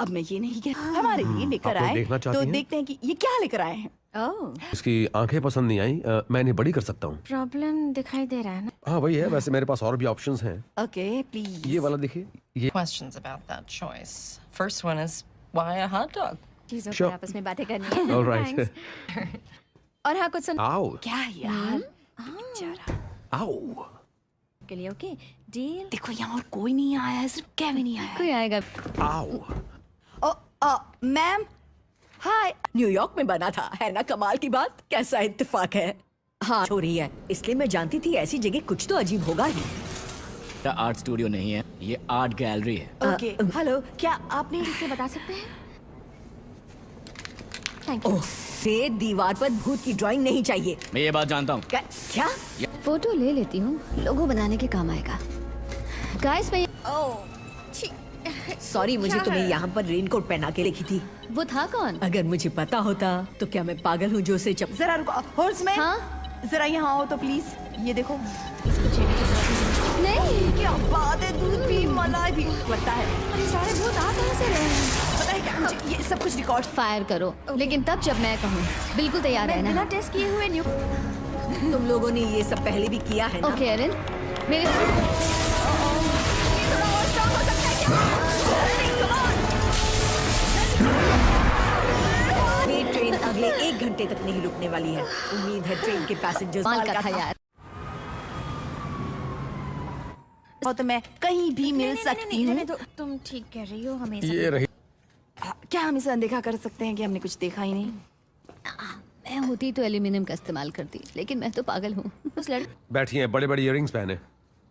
अब मैं ये नहीं कह हमारे लिए लेकर आप आए देखना चाहती तो हैं? देखते हैं कि ये क्या लेकर आए हैं। ओह, उसकी आंखें पसंद नहीं आई। मैं इन्हें बड़ी कर सकता हूँ। प्रॉब्लम दिखाई दे रहा है ना। हाँ वही है। वैसे मेरे पास और भी ऑप्शंस हैं। Okay please. ये वाला देखिए। ये Questions about that choice. First one is why a hot dog? चीजों Sure. पर आपस में बातें करनी है। All right. Thanks. और हाँ कुछ सुन। आओ। क्या यार बेचारा आओ। के लिए ओके डील। देखो यहाँ और कोई नहीं आया है, सिर्फ केविन ही आया है। कोई आएगा। आओ। Ma'am hi. न्यूयॉर्क में बना था, है ना कमाल की बात? कैसा इत्तेफाक है। हाँ हो रही है, इसलिए मैं जानती थी ऐसी जगह कुछ तो अजीब होगा ही। आर्ट स्टूडियो नहीं है, ये आर्ट गैलरी है। ओके हेलो, क्या आपने इसे बता सकते हैं? Thank you. ये दीवार पर भूत की ड्राइंग नहीं चाहिए। मैं ये बात जानता हूँ। क्या? फोटो ले लेती हूँ, लोगो बनाने के काम आएगा। गाइस मैं सॉरी, मुझे तुम्हें यहाँ पर रेनकोट पहना के लिखी थी। वो था कौन? अगर मुझे पता होता तो क्या मैं पागल हूँ जो उसे जरा रुको हॉर्समैन। हाँ? जरा यहाँ आओ तो प्लीज। ये देखो। नहीं क्या बात है, दूध भी मलाई भी पता है। अरे सारे भूत आ कहाँ से रहे हैं? पता है क्या, मुझे ये सब कुछ रिकॉर्ड फायर करो लेकिन तब जब मैं कहूँ। बिल्कुल तैयार है ना? बिना टेस्ट किए हुए न्यू। तुम लोगों ने ये सब पहले भी किया है ना? ओके एरिन मेरे ट्रेन अगले 1 घंटे तक नहीं रुकने वाली है। उम्मीद है ट्रेन के पैसेंजर्स माल का था यार। तो मैं कहीं भी मिल सकती हूँ। तुम ठीक कह रही हो, हमें ये रही। क्या हम इसे अनदेखा कर सकते हैं कि हमने कुछ देखा ही नहीं? मैं होती तो एल्यूमिनियम का इस्तेमाल करती, लेकिन मैं तो पागल हूँ। उस बैठिए, बड़े बड़े इयररिंग्स पहने।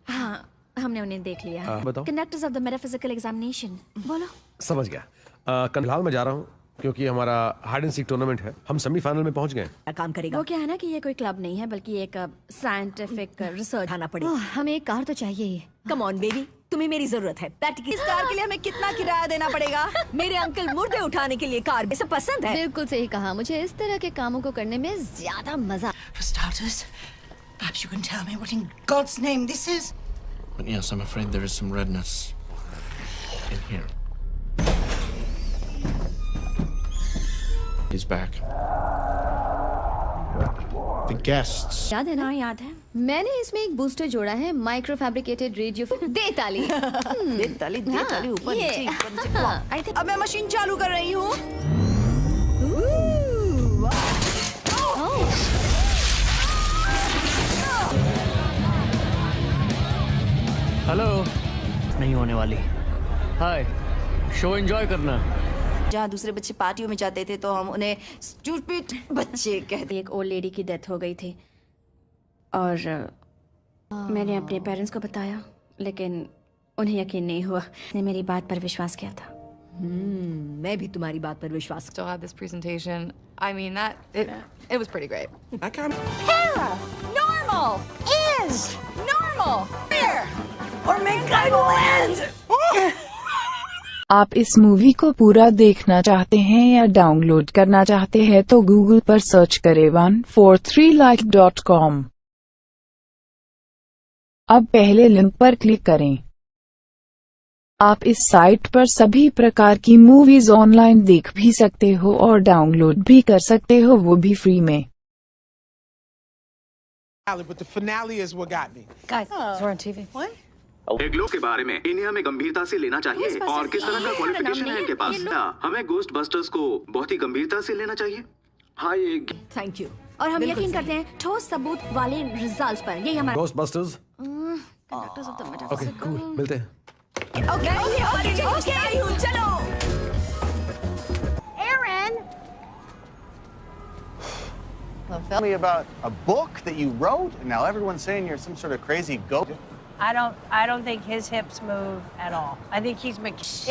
हाँ, हमने उन्हें देख लिया। बताओ। Conductors of the metaphysical examination. बोलो। समझ गया। फिलहाल मैं जा रहा हूँ क्योंकि हमारा हाइड एंड सीक टूर्नामेंट है। हम सेमीफाइनल में पहुंच गए। काम करेगा। वो क्या है ना कि ये कोई क्लब नहीं है बल्कि एक साइंटिफिक रिसर्च आना पड़ेगा। हमें एक कार तो चाहिए ही। कम ऑन बेबी, तुम्हें मेरी जरूरत है। इस कार के लिए हमें कितना किराया देना पड़ेगा? मेरे अंकल मुर्दे उठाने के लिए कार सब पसंद है। बिल्कुल सही कहा, मुझे इस तरह के कामों को करने में ज्यादा मजा। For starters, perhaps you can tell me what in God's name this is? But yes, I'm afraid there is some redness in here. He's back. The guests. याद है ना? हाँ याद है। मैंने इसमें एक बूस्टर जोड़ा है, माइक्रो फैब्रिकेटेड रेडियो। दे ताली। दे ताली ऊपर नीचे। अब मैं मशीन चालू कर रही हूँ। हेलो। नहीं होने वाली। हाय, शो एंजॉय करना। जहाँ दूसरे बच्चे पार्टियों में जाते थे तो हम उन्हें स्टूपिड बच्चे कहते। एक ओल्ड लेडी की डेथ हो गई थी और मैंने अपने पेरेंट्स को बताया, लेकिन उन्हें यकीन नहीं हुआ। ने मेरी बात पर विश्वास किया था। मैं भी तुम्हारी बात पर विश्वास। Still had this presentation. I mean, it was pretty great. I kind of. Hera, normal is normal. Here, or mankind will end. आप इस मूवी को पूरा देखना चाहते हैं या डाउनलोड करना चाहते हैं तो गूगल पर सर्च करें 143like.com। अब पहले लिंक पर क्लिक करें। आप इस साइट पर सभी प्रकार की मूवीज ऑनलाइन देख भी सकते हो और डाउनलोड भी कर सकते हो, वो भी फ्री में। But the finale is what got me. Guys, we're on TV. What? Glow के बारे में इन्हें हमें गंभीरता से लेना चाहिए और किस तरह का क्वालिफिकेशन है इनके पास? हमें गोस्ट बस्टर्स को बहुत ही गंभीरता से लेना चाहिए। हाँ ये थैंक यू। और हम यकीन करते हैं ठोस सबूत वाले रिजल्ट्स पर। यही हमारा ghost busters. Conductors of the metaphysical. Okay cool, मिलते हैं। ओके चलो। Aaron. Well, tell me about a book that you wrote, and now everyone's saying you're some sort of crazy goat. I don't think his hips move at all. I think he's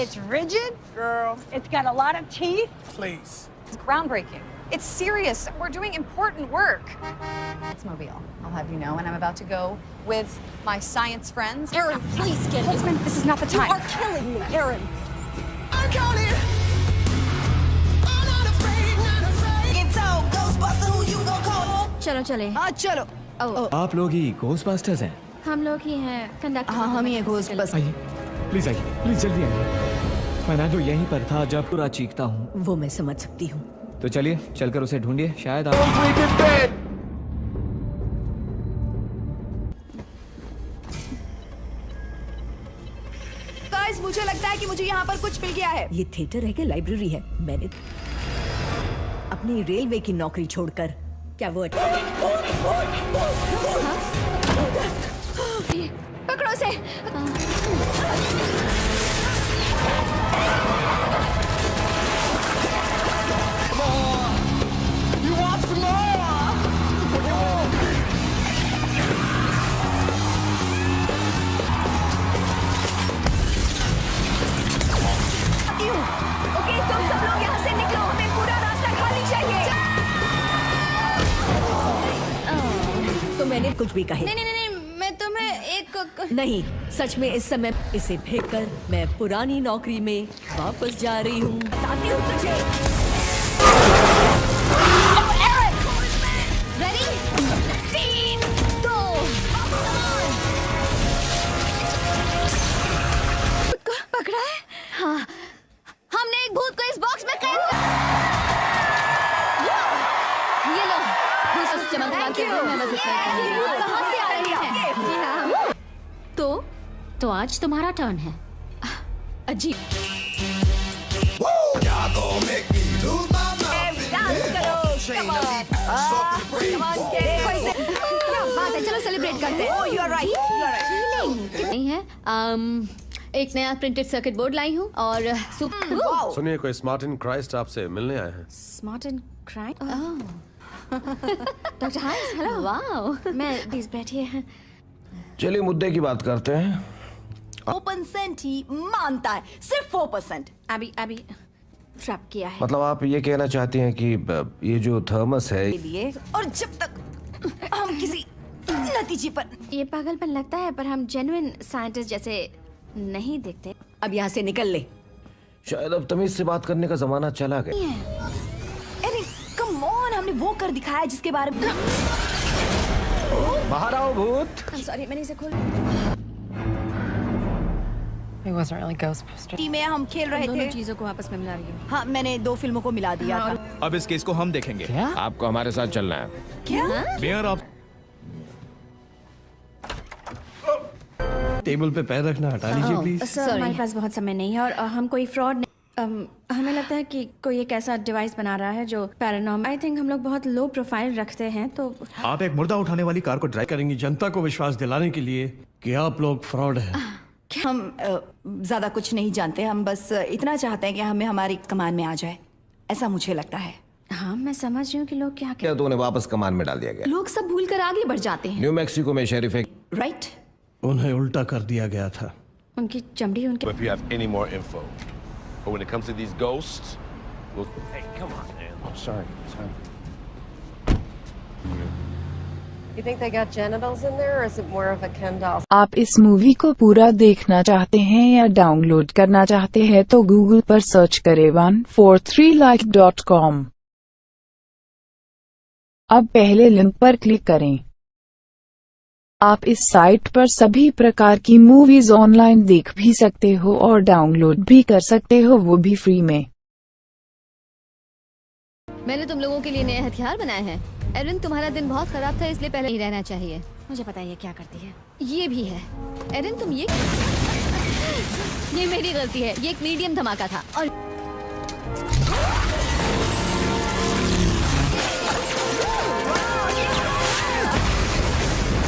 it's rigid, girl. It's got a lot of teeth. Please. It's groundbreaking. It's serious. We're doing important work. It's Mobile. I'll have you know, and I'm about to go with my science friends. Aaron, please get it. This is not the time. You are killing me, Aaron. I'm counting. I'm not afraid, not afraid. Get out, Ghostbuster, who you gonna चलो चले। हाँ चलो। आप लोग ही Ghostbusters हैं? हम लोग ही हैं कंडक्टर। हाँ हम ही घोस्टबस्टर्स। आइए प्लीज जल्दी आइए। फर्नांडो यहीं पर था जब पूरा चीखता हूँ। वो मैं समझ सकती हूँ। तो चलिए चलकर उसे ढूंढिए, शायद आप। गाइस मुझे लगता है कि मुझे यहाँ पर कुछ मिल गया है। ये थिएटर है कि लाइब्रेरी है? मैंने अपनी रेलवे की नौकरी छोड़कर क्या वो पकड़ो से। ओके तुम सब लोग यहाँ से निकलो, हमें पूरा रास्ता खाली चाहिए। तो मैंने कुछ भी कहे। नहीं, मैं तुम्हें एक नहीं, सच में इस समय इसे फेंककर मैं पुरानी नौकरी में वापस जा रही हूँ। बताती हूँ तुझे। रेडी? 3, 2, 1। पकड़ा है? हाँ, हमने एक भूत को इस बॉक्स में कैद कर। ये लो, उस चमत्कार के लिए मैं मदद करती हूँ। कहाँ से आ रही है? जी हाँ। तो आज तुम्हारा टर्न है। अजीब। क्या बात है, चलो सेलिब्रेट करते हैं। You are right. नहीं है। एक नया प्रिंटेड सर्किट बोर्ड लाई हूँ और सुनिए, कोई स्मार्ट एंड क्राइस्ट आपसे मिलने आए हैं। Smart and crime. Doctor Hayes, hello. Wow, मैं प्लीज बैठिए। चलिए मुद्दे की बात करते हैं। 4% ही मानता है, सिर्फ 4%। अभी ट्रैप किया है। मतलब आप ये कहना चाहती हैं कि ये जो थर्मस है लिए, और जब तक हम किसी नतीजे पर। ये पागलपन लगता है, पर हम जेन्युइन साइंटिस्ट जैसे नहीं दिखते। अब यहाँ से निकल ले। शायद अब तमीज से बात करने का जमाना चला गया। अरे कम ऑन, हमने वो कर दिखाया जिसके बारे में। बाहर आओ भूत। सॉरी, मैंने इसे खोल। It wasn't really Ghostbusters. Team में हम खेल रहे थे। दोनों चीजों को आपस में मिला रही हूँ। हाँ, मैंने 2 फिल्मों को मिला दिया था। अब इस केस को हम देखेंगे। क्या? आपको हमारे साथ चलना है। क्या? मेयर आप टेबल पे पैर रखना हटा लीजिए प्लीज। सर, हमारे पास बहुत समय नहीं है और हम कोई फ्रॉड हमें लगता है कि कोई एक ऐसा डिवाइस बना रहा है जो पैरानॉर्मल। आई थिंक हम लोग बहुत लो प्रोफाइल रखते हैं, तो आप एक मुर्दा उठाने वाली कार को ड्राइव करेंगी जनता को विश्वास दिलाने के लिए कि आप लोग फ्रॉड हैं। हम ज्यादा कुछ नहीं जानते, हम बस इतना चाहते हैं कि हमें हमारी कमान में आ जाए, ऐसा मुझे लगता है। हाँ, मैं समझ रही हूँ कि लोग क्या तो उन्हें वापस कमान में डाल दिया गया। लोग सब भूल कर आगे बढ़ जाते हैं। न्यू मैक्सिको में शेरिफ राइट, उन्हें उल्टा कर दिया गया था। उनकी चमड़ी उनके। If you have any more info, but when it comes to these ghosts, hey, come on, man. I'm sorry. You think they got genitals in there, or is it more of a Ken doll? आप इस movie को पूरा देखना चाहते हैं या download करना चाहते हैं तो गूगल पर सर्च करें 143like.com। अब पहले लिंक पर क्लिक करें। आप इस साइट पर सभी प्रकार की मूवीज ऑनलाइन देख भी सकते हो और डाउनलोड भी कर सकते हो, वो भी फ्री में। मैंने तुम लोगों के लिए नए हथियार बनाए हैं। एरिन, तुम्हारा दिन बहुत खराब था, इसलिए पहले ही रहना चाहिए। मुझे पता है ये क्या करती है। ये भी है। एरिन, तुम ये मेरी गलती है। ये एक मीडियम धमाका था और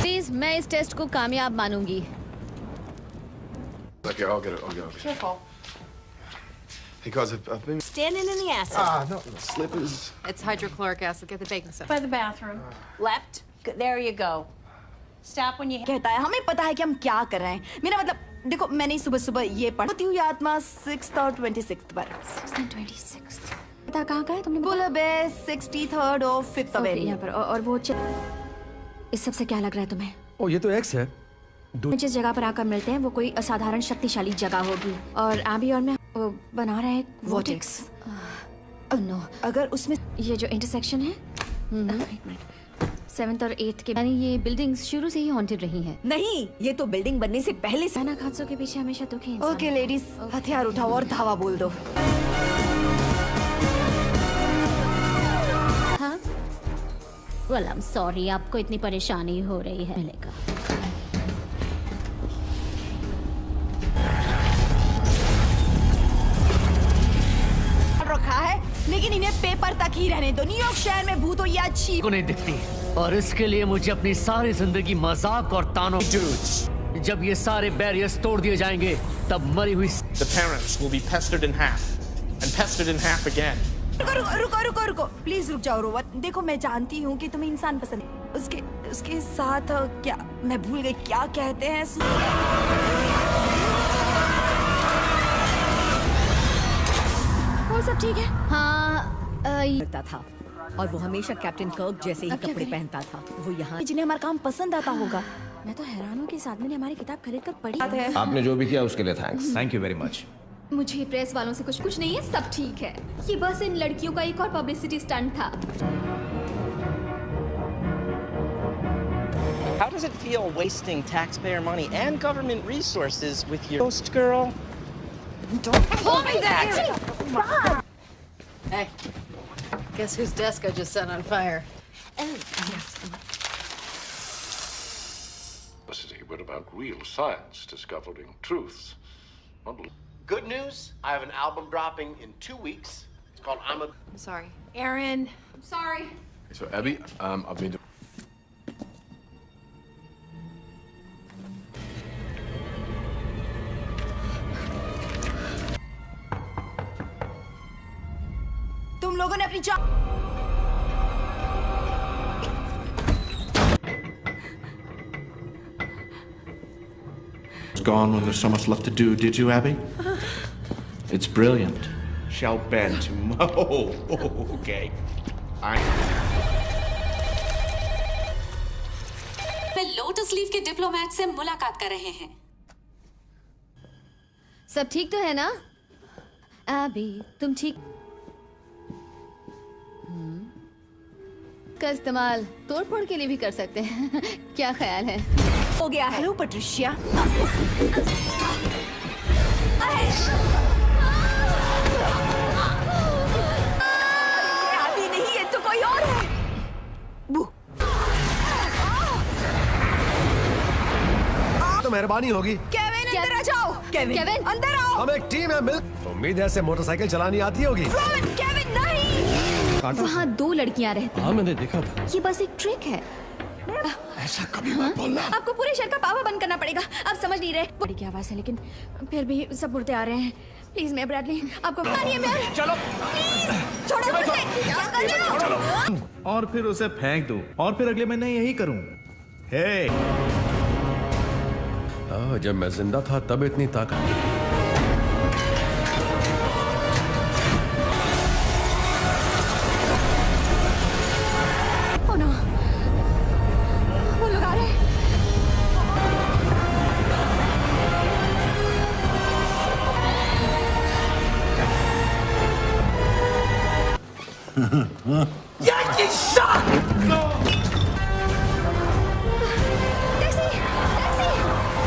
प्लीज मैं इस टेस्ट को कामयाब मानूंगी। Okay, I'll get it. Careful. Because I've been Standing in the acid. no, slippers. It's hydrochloric acid. Get the baking soda. By the bathroom. Left. There you go. Stop when you. कहता है हमें पता है कि हम क्या कर रहे हैं। मेरा मतलब देखो, मैंने सुबह ये पढ़ती हुई आत्मा 6th और 26th पर। 6th and 26th। पता कहाँ का है तुमने? बुलबे 63rd और 5th अवेरी यहाँ पर। और वो इस सब से क्या लग रहा है तुम्हें? ओ, ये तो एक्स है। जिस जगह पर आकर मिलते हैं वो कोई असाधारण शक्तिशाली जगह होगी और आबी और मैं वो बना रहे हैं वोटेक्स। नो, अगर उसमें ये जो इंटरसेक्शन है, 7th और 8th के, यानी ये बिल्डिंग्स शुरू से ही हॉन्टेड रही हैं। नहीं, ये तो बिल्डिंग बनने से पहले से। अचानक हादसों के पीछे हमेशा दुखी इंसान। ओके लेडीज, हथियार उठाओ और धावा बोल दो। हाँ? Well, I'm sorry, आपको इतनी परेशानी हो रही है। मिलेगा। रखा है, लेकिन इन्हें पेपर तक ही रहने दो। न्यूयॉर्क शहर में भूत हो या अच्छी को नहीं दिखती, और इसके लिए मुझे अपनी सारी जिंदगी मजाक और तानों। जब ये सारे बैरियर्स तोड़ दिए जाएंगे, तब मरी हुई The parents will be pestered in half, and pestered in half again. रुको, प्लीज रुक जाओ रोवन। देखो, मैं जानती हूँ कि तुम्हें इंसान पसंद है। उसके साथ क्या, मैं भूल गई क्या कहते हैं। और सब ठीक है? हाँ। करता था और वो हमेशा कैप्टन कर्क जैसे ही कपड़े पहनता था। वो यहाँ जिन्हें हमारा काम पसंद आता होगा। मैं तो हैरान हूँ कि इस आदमी ने हमारी किताब खरीद कर पढ़ी है। आपने जो भी किया उसके लिए thanks. Thank you very much. मुझे प्रेस वालों से कुछ नहीं है, सब ठीक है। ये बस इन लड़कियों का एक और पब्लिसिटी स्टंट था। How does it feel wasting taxpayer money and government resources with your ghost girl? Don't pull me that! Hey, guess whose desk I just set on fire? Oh, yes. But about real science discovering truths. Good news, I have an album dropping in 2 weeks. It's called I'm sorry. Aaron, I'm sorry. So, Abby, I've been तुम लोगों ने अपनी Gone when there's so much left to do, did you, Abby? It's brilliant. Shall bend to okay. मैं lotus leaf के diplomat से मुलाकात कर रहे हैं। सब ठीक तो है ना? अभी तुम ठीक का इस्तेमाल तोड़-फोड़ के लिए भी कर सकते हैं। क्या ख्याल है? हो गया है। Hello Patricia. अभी नहीं, ये तो कोई और है। तो मेहरबानी होगी। केविन अंदर आ जाओ। केविन अंदर आओ। हम एक टीम है, मिल। उम्मीद है ऐसे मोटरसाइकिल चलानी आती होगी। केविन नहीं। वहाँ 2 लड़कियाँ रहती। हाँ, मैंने देखा था। ये बस एक ट्रिक है। ऐसा कभी मत बोलना। आपको पूरे शहर का पावर बंद करना पड़ेगा। आप समझ नहीं रहे। बड़ी की आवाज है, लेकिन फिर भी सब मुर्दे आ रहे हैं। प्लीज मैं ब्रैडली, आपको मारिए मैं। चलो। छोड़ो मुझे। और फिर उसे फेंक दूं, और फिर अगले महीने यही करूं। हे। जब मैं जिंदा था तब इतनी ताकत। Yankee shot!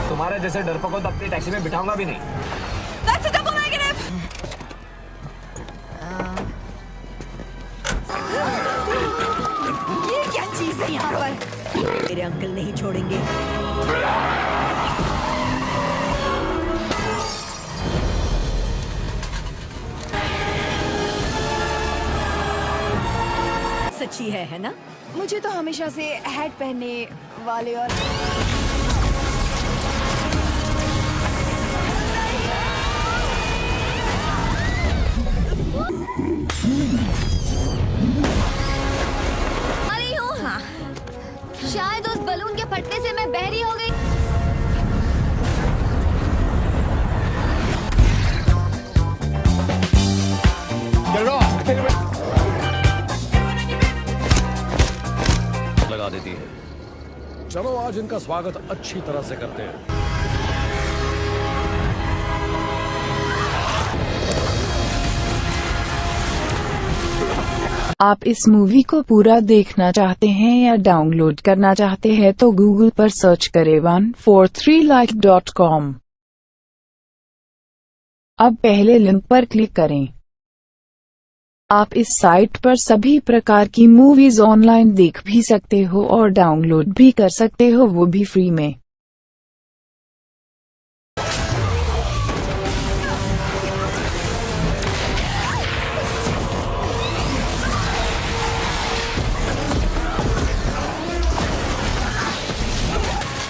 तुम्हारे जैसे डरपोकों तो अपनी टैक्सी में बिठाऊंगा भी नहीं। That's a double negative. ये क्या चीज है यहाँ पर? मेरे अंकल नहीं छोड़ेंगे। सच्ची है ना? मुझे तो हमेशा से हैट पहनने वाले और अरे हूँ। हाँ। शायद उस बलून के फटने से मैं बहरी हो गई। लगा देती है। चलो आज इनका स्वागत अच्छी तरह से करते हैं। आप इस मूवी को पूरा देखना चाहते हैं या डाउनलोड करना चाहते हैं तो गूगल पर सर्च करें 143like.com। अब पहले लिंक पर क्लिक करें। आप इस साइट पर सभी प्रकार की मूवीज ऑनलाइन देख भी सकते हो और डाउनलोड भी कर सकते हो, वो भी फ्री में।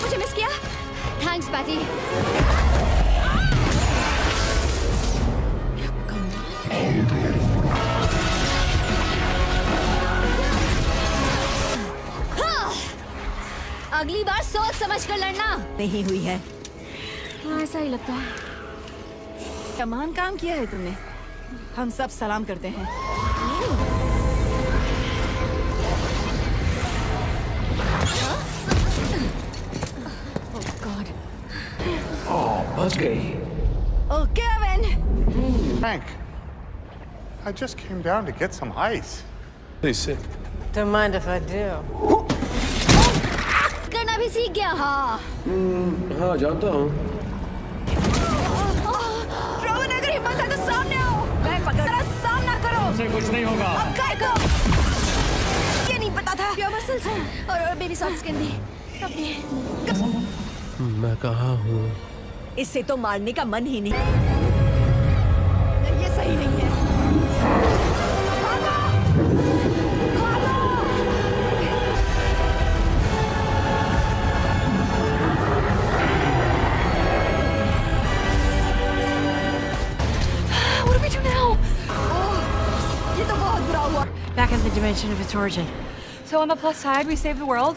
मुझे मिस किया? Thanks Patty. अगली बार सोच समझ कर लड़ना। नहीं हुई है। हाँ, ऐसा ही लगता है। तमाम काम किया है तुमने। हम सब सलाम करते हैं। Oh God. बच गई। Oh, Kevin! Frank, I just came down to get some ice. He's sick. Don't mind if I do. करना भी सीख गया। हाँ। हाँ, जानता हूँ। रोहन, अगर हिम्मत है तो सामने आओ। मैं पकड़ सामना करो। उसे कुछ नहीं होगा। अब काय को? ये नहीं पता था। प्योर मसल्स और बेबी सॉफ्ट स्किन भी। मैं कहाँ हूँ? इससे तो मारने का मन ही नहीं। ये सही नहीं है। What do we do now? ये तो बहुत बुरा हुआ। Back in the dimension of its origin. So on the plus side, we saved the world.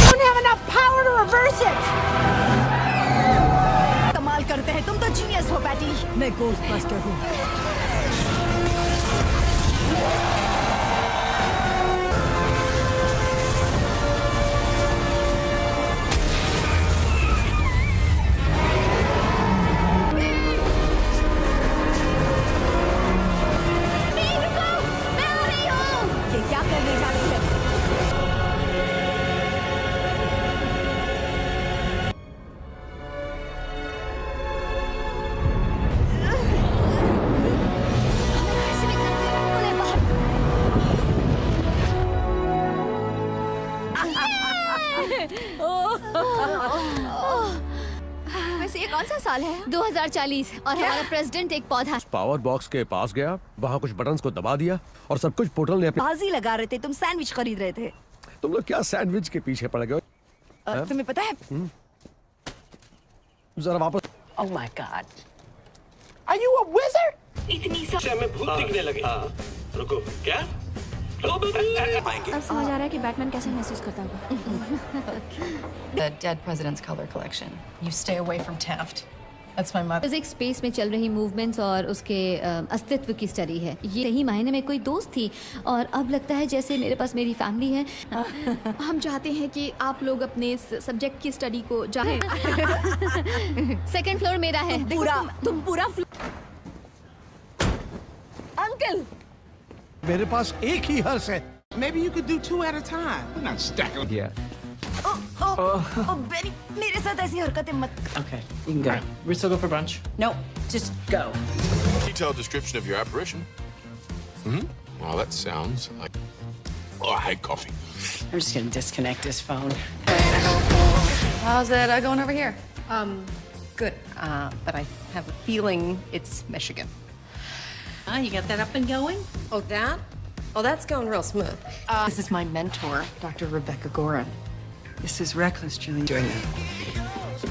Don't have enough power to reverse it. कमाल करते हैं, तुम तो जीनियस हो पैटी। मैं गोस्टबस्टर हूँ। ये क्या करने जा रही है? वैसे ये कौन सा साल है? 2040 और हमारा प्रेसिडेंट एक पौधा। पावर बॉक्स के पास गया, वहाँ कुछ बटन्स को दबा दिया और सब कुछ पोर्टल ने अपने। बाजी लगा रहे थे, तुम सैंडविच खरीद रहे थे। तुम लोग क्या सैंडविच के पीछे पड़ गए? तुम्हें पता है? जरा वापस। Oh my God. Are you a wizard? इतनी सा में भूत दिखने लगे। रुको, क्या? अब समझ आ रहा है कि बैटमैन कैसे महसूस करता होगा। The dead president's color collection. You stay away from Taft. That's my mother. Physics space में चल रही मूवमेंट्स और उसके अस्तित्व की स्टडी है। ये सही मायने में कोई दोस्त थी और अब लगता है जैसे मेरे पास मेरी फैमिली है। हम चाहते हैं कि आप लोग अपने सब्जेक्ट की स्टडी को जाएं। सेकंड फ्लोर मेरा है। तुम पूरा अंकल, मेरे पास एक ही हर्ष है। Maybe you could do 2 at a time. We're not stacking. Yeah. Beni, मेरे साथ ऐसी हरकतें मत। Okay, you can go. We still go for brunch? No, just go. Detailed description of your apparition. Well, that sounds like. Oh, I hate coffee. I'm just gonna disconnect this phone. How's it going over here? Good. But I have a feeling it's Michigan. You got that up and going? Oh, that? Oh, that's going real smooth. This is my mentor, Dr. Rebecca Gorin. This is reckless, Julie. Doing that.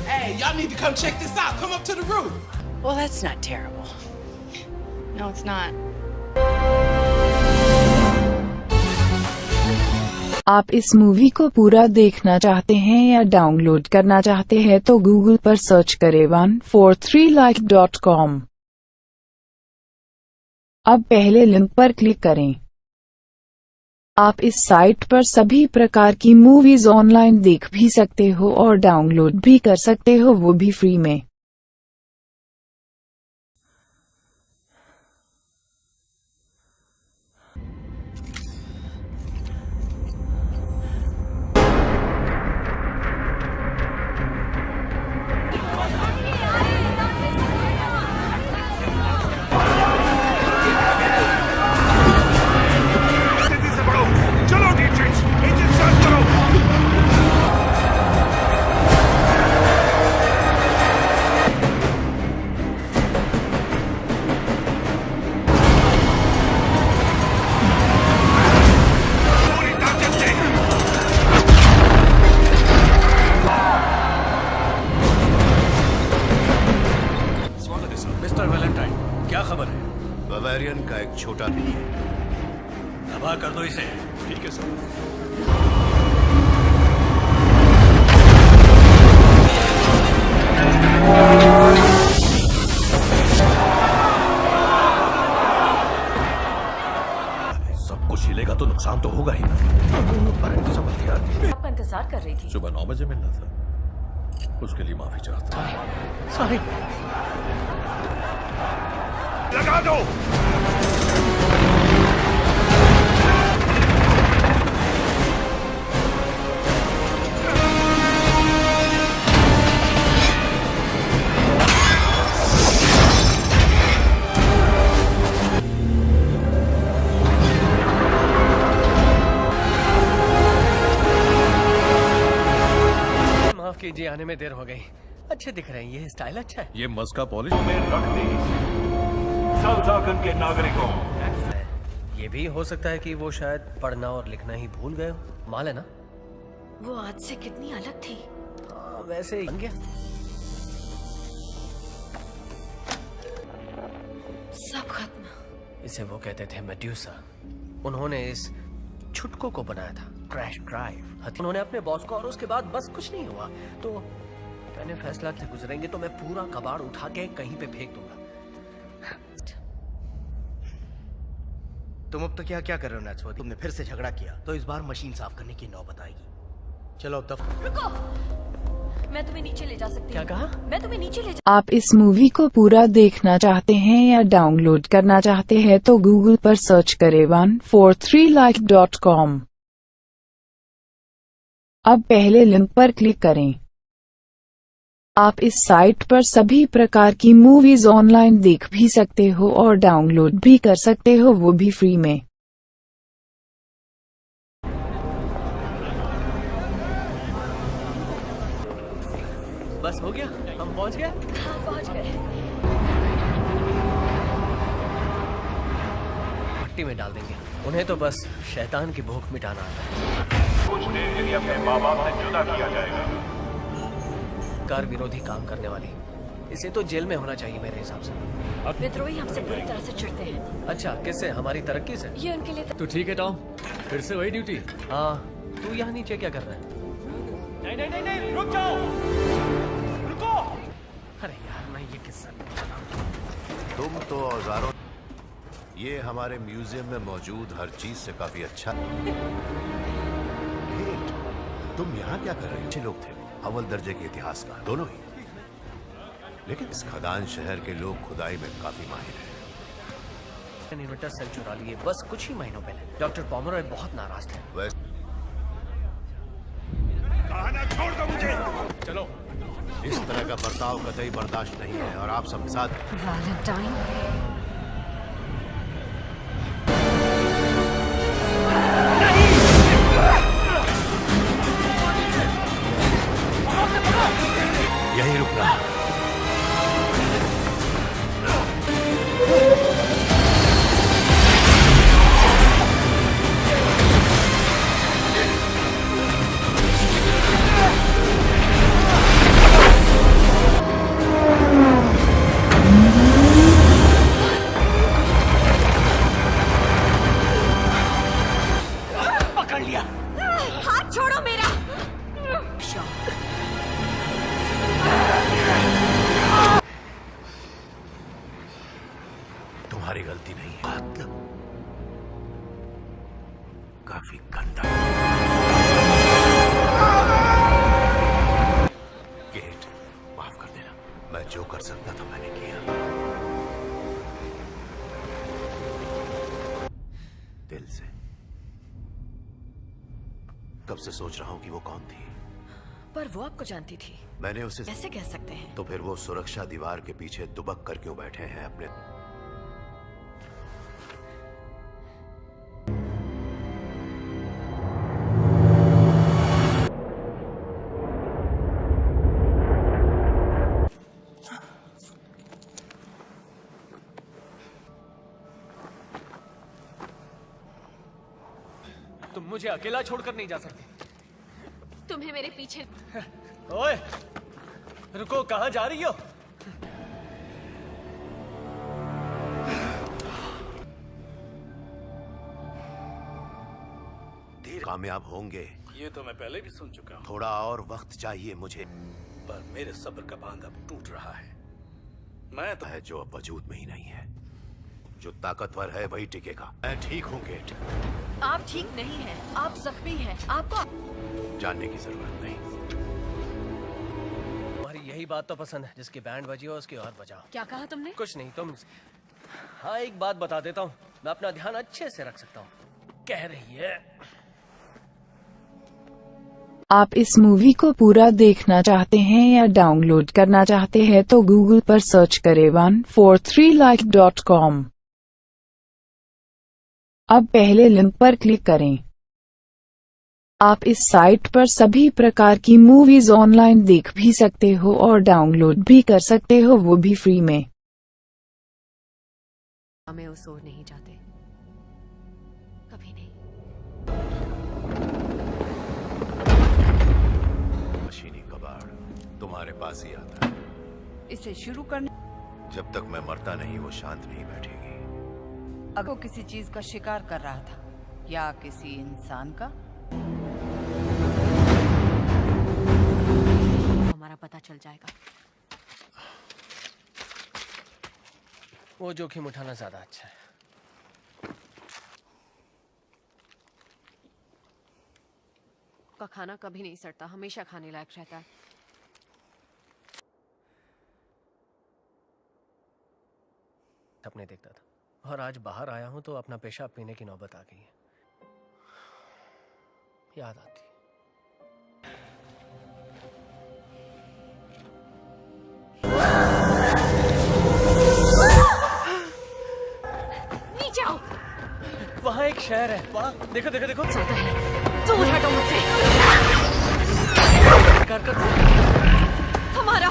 Hey, y'all need to come check this out. Come up to the roof. Well, that's not terrible. No, it's not. आप इस movie को पूरा देखना चाहते हैं या download करना चाहते हैं तो गूगल पर सर्च करें 143like.com। अब पहले लिंक पर क्लिक करें। आप इस साइट पर सभी प्रकार की मूवीज ऑनलाइन देख भी सकते हो और डाउनलोड भी कर सकते हो, वो भी फ्री में। मिस्टर वैलेंटाइन, क्या खबर है? बवेरियन का एक छोटा भी है। दबा कर दो इसे। ठीक है सर। सब कुछ हिलेगा तो नुकसान तो होगा ही ना। समझ गया। आपका इंतजार कर रही थी। सुबह 9 बजे मिलना था, उसके लिए माफी चाहता हूँ। सॉरी। लगा दो। माफ कीजिए, आने में देर हो गई। अच्छे दिख रहे हैं, ये स्टाइल अच्छा है। ये मस्का पॉलिश में रख दी साउथार्कन के नागरिकों। ये भी हो सकता है कि वो शायद पढ़ना और लिखना ही भूल गए हो। माल है ना? वो आज से कितनी अलग थी। हाँ, वैसे ही बन गया। सब खत्म। इसे वो कहते थे मेड्यूसा। उन्होंने इस छुटको को बनाया था, क्रैश ड्राइव। उन्होंने अपने बॉस को, और उसके बाद बस कुछ नहीं हुआ। तो मैंने फैसला किया, गुजरेंगे तो मैं पूरा कबाड़ उठा के कहीं पे फेंक दूंगा। तुम अब तो क्या क्या कर रहे हो नैट्सवर्थ? तुमने फिर से झगड़ा किया तो इस बार मशीन साफ करने की नौबत आएगी। चलो अब दफ्तर। रुको, मैं तुम्हें नीचे ले जा सकती हूँ। क्या कहा? मैं तुम्हें नीचे ले जा। आप इस मूवी को पूरा देखना चाहते हैं या डाउनलोड करना चाहते हैं तो गूगल पर सर्च करें 143like.com। अब पहले लिंक पर क्लिक करें। आप इस साइट पर सभी प्रकार की मूवीज ऑनलाइन देख भी सकते हो और डाउनलोड भी कर सकते हो, वो भी फ्री में। बस हो गया, हम पहुंच गए। हाँ, पहुंच गए। भट्टी में डाल देंगे उन्हें, तो बस शैतान की भूख मिटाना आता है। कुछ देर के लिए अपने माँ बाप से जुदा किया जाएगा। कार विरोधी काम करने वाली, इसे तो जेल में होना चाहिए मेरे हिसाब से। विद्रोही हमसे बुरी तरह से चिढ़ते हैं। अच्छा, किससे? हमारी तरक्की से? ये उनके लिए तो ठीक है टॉम, फिर से वही ड्यूटी। हाँ, तू यहाँ नीचे क्या कर रहा है? नहीं नहीं नहीं नहीं, रुक जाओ, रुको। अरे यार, मैं ये किस्सा तुम तो औजारों, ये हमारे म्यूजियम में मौजूद हर चीज से काफी अच्छा। तुम यहाँ क्या कर रहे हो? अच्छे लोग थे, अव्वल दर्जे के इतिहासकार दोनों ही, लेकिन इस खदान शहर के लोग खुदाई में काफी माहिर हैं। इन्वर्टर सेल चुरा लिए बस कुछ ही महीनों पहले। डॉक्टर पॉमरॉय बहुत नाराज थे। कहाना छोड़ दो मुझे। चलो। इस तरह का बर्ताव कतई बर्दाश्त नहीं है और आप सब साथ। वैलेंटाइन। यही रुकना। पकड़ लिया। हाथ छोड़ो मेरा। तुम्हारी गलती नहीं है। काफी गंदा। गेट, माफ कर देना, मैं जो कर सकता था मैंने किया। दिल से। कब से सोच रहा हूं कि वो कौन थी। पर वो आपको जानती थी। मैंने उसे कैसे कह सकते हैं? तो फिर वो सुरक्षा दीवार के पीछे दुबक कर क्यों बैठे हैं अपने। तुम मुझे अकेला छोड़कर नहीं जा सकती। तुम्हें मेरे पीछे। ओए, रुको, कहाँ जा रही हो? धीरे कामयाब होंगे। ये तो मैं पहले भी सुन चुका हूँ। थोड़ा और वक्त चाहिए मुझे। पर मेरे सब्र का बांध अब टूट रहा है। मैं तो है जो अब वजूद में ही नहीं है। जो ताकतवर है वही टिकेगा। मैं ठीक हूँ गेट। आप ठीक नहीं हैं, आप जख्मी हैं। आपको जानने की जरूरत नहीं। तुम्हारी यही बात तो पसंद है, जिसकी बैंड बजी हो उसकी और बजाओ। क्या कहा तुमने? कुछ नहीं, तुम। हाँ, एक बात बता देता हूँ, मैं अपना ध्यान अच्छे से रख सकता हूँ। कह रही है। आप इस मूवी को पूरा देखना चाहते हैं या डाउनलोड करना चाहते हैं तो गूगल पर सर्च करें 143like.com। अब पहले लिंक पर क्लिक करें। आप इस साइट पर सभी प्रकार की मूवीज ऑनलाइन देख भी सकते हो और डाउनलोड भी कर सकते हो, वो भी फ्री में। हमें वो सो नहीं जाते, कभी नहीं। मशीनी कबाड़ तुम्हारे पास ही आता है। इसे शुरू करने। जब तक मैं मरता नहीं वो शांत नहीं बैठेगी। अगर वो किसी चीज का शिकार कर रहा था या किसी इंसान का, हमारा पता चल जाएगा। वो जोखिम उठाना ज्यादा अच्छा है। का खाना कभी नहीं सड़ता, हमेशा खाने लायक रहता है। सपने देखता था और आज बाहर आया हूं तो अपना पेशाब पीने की नौबत आ गई है। याद आती। नीचे आओ। वहाँ एक शहर है, वहाँ देखो देखो देखो। दूर हटो मुझसे। हमारा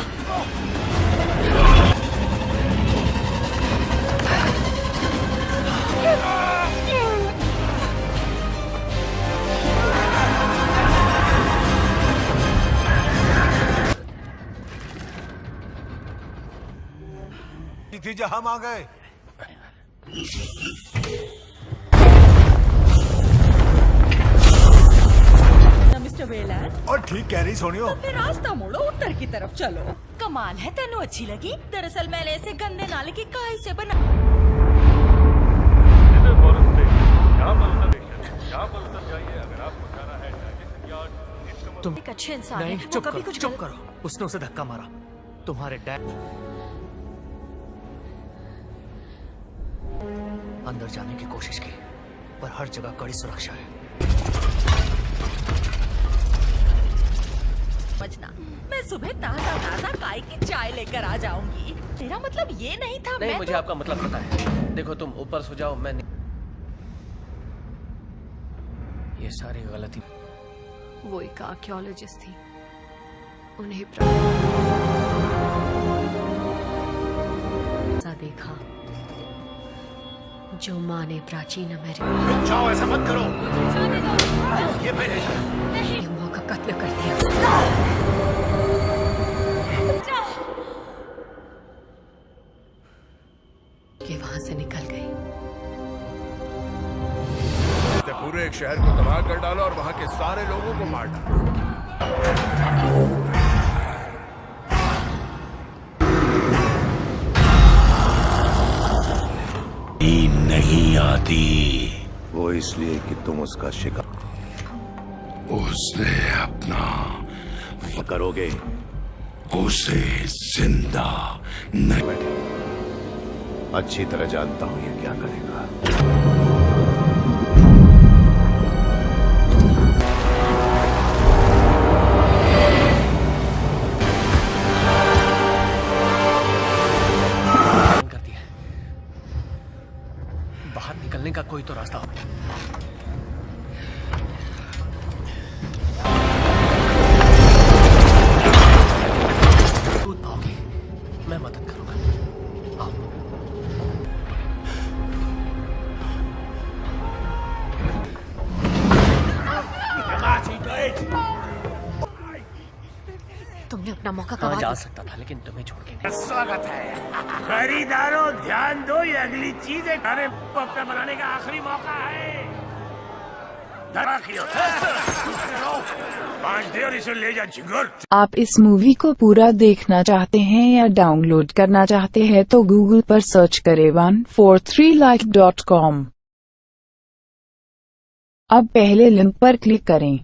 नतीजा हम आ गए। Mister Wayland. और ठीक कह रही सोनियो। अपने रास्ता मोड़ो, उत्तर की तरफ चलो। कमाल है, तेनू अच्छी लगी। दरअसल मैंने इसे गंदे नाले की काई से बना। तुम एक अच्छे इंसान नहीं, है। चुप कभी करो, कुछ चुप करो। उसने उसे धक्का मारा। तुम्हारे डैड अंदर जाने की कोशिश की, पर हर जगह कड़ी सुरक्षा है। समझना, मैं सुबह ताजा ताजा काय की चाय लेकर आ जाऊंगी। तेरा मतलब ये नहीं था। नहीं, मैं मुझे तो... आपका मतलब पता है। देखो, तुम ऊपर सो जाओ, मैं ये सारी गलती। वो एक आर्कियोलॉजिस्ट थी, उन्हें देखा जो माँ ने प्राचीन अमेरिका। जाओ, ऐसा मत करो। ये नहीं, माँ का कत्ल कर दिया। कि वहां से निकल गई। पूरे एक शहर को तबाह कर डाला और वहां के सारे लोगों को मार डाला। नहीं आती। वो वो इसलिए कि तुम उसका शिकार उसने अपना करोगे। उसे जिंदा नहीं। अच्छी तरह जानता हूं ये क्या करेगा। बाहर निकलने का कोई तो रास्ता हो। कूद पाओगे, मैं मदद करूंगा। आओ। तुमने अपना मौका हाँ, गवा जा दिया। सकता था लेकिन तुम्हें छोड़ के नहीं। स्वागत है खरीदारों, ध्यान दो, ये अगली चीज है। खाने पॉपकॉर्न बनाने का आखिरी मौका है। पांच दे और इसे ले जा झिंगुर। आप इस मूवी को पूरा देखना चाहते हैं या डाउनलोड करना चाहते हैं तो गूगल पर सर्च करें 143like.com। अब पहले लिंक पर क्लिक करें।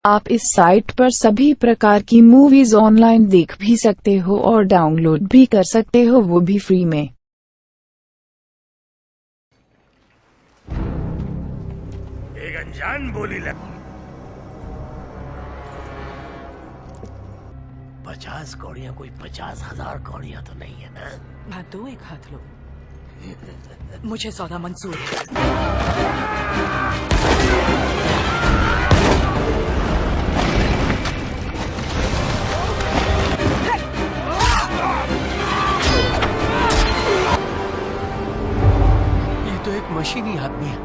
आप इस साइट पर सभी प्रकार की मूवीज ऑनलाइन देख भी सकते हो और डाउनलोड भी कर सकते हो, वो भी फ्री में। एक अनजान बोली लग 50 कौड़ियां कोई 50,000 कौड़ियां तो नहीं है ना। हाथ दो, एक हाथ लो। मुझे सौदा मंजूर है। ये तो एक मशीनी आदमी है।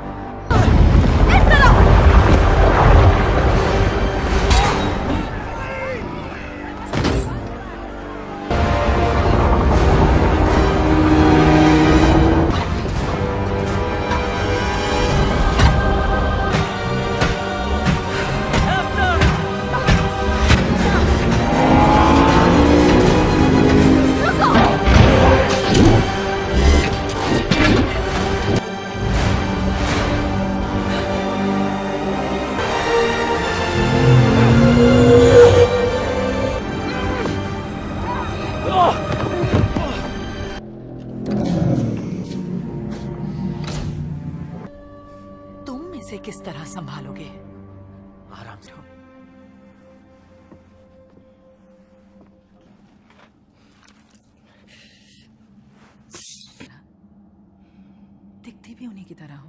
तुम इसे किस तरह संभालोगे? आराम से। दिखती भी उन्हीं की तरह हो,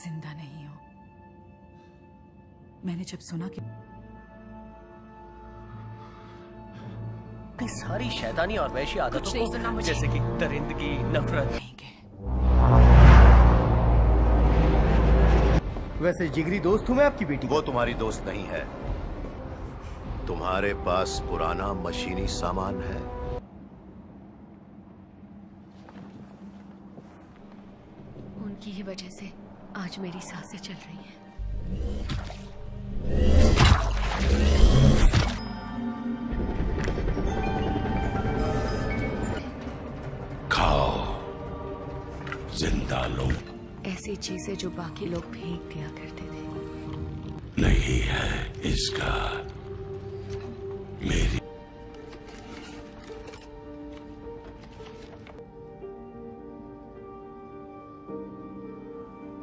जिंदा नहीं हो। मैंने जब सुना कि सारी शैतानी और वैशी आदतों को, जैसे कि दरिंदगी, नफरत। वैसे जिगरी दोस्त हूँ मैं आपकी बेटी। वो तुम्हारी दोस्त नहीं है। तुम्हारे पास पुराना मशीनी सामान है। उनकी ही वजह से आज मेरी सांसें चल रही हैं। खाओ, जिंदा लो। ऐसी चीजें जो बाकी लोग फेंक दिया करते थे। नहीं है इसका। मेरी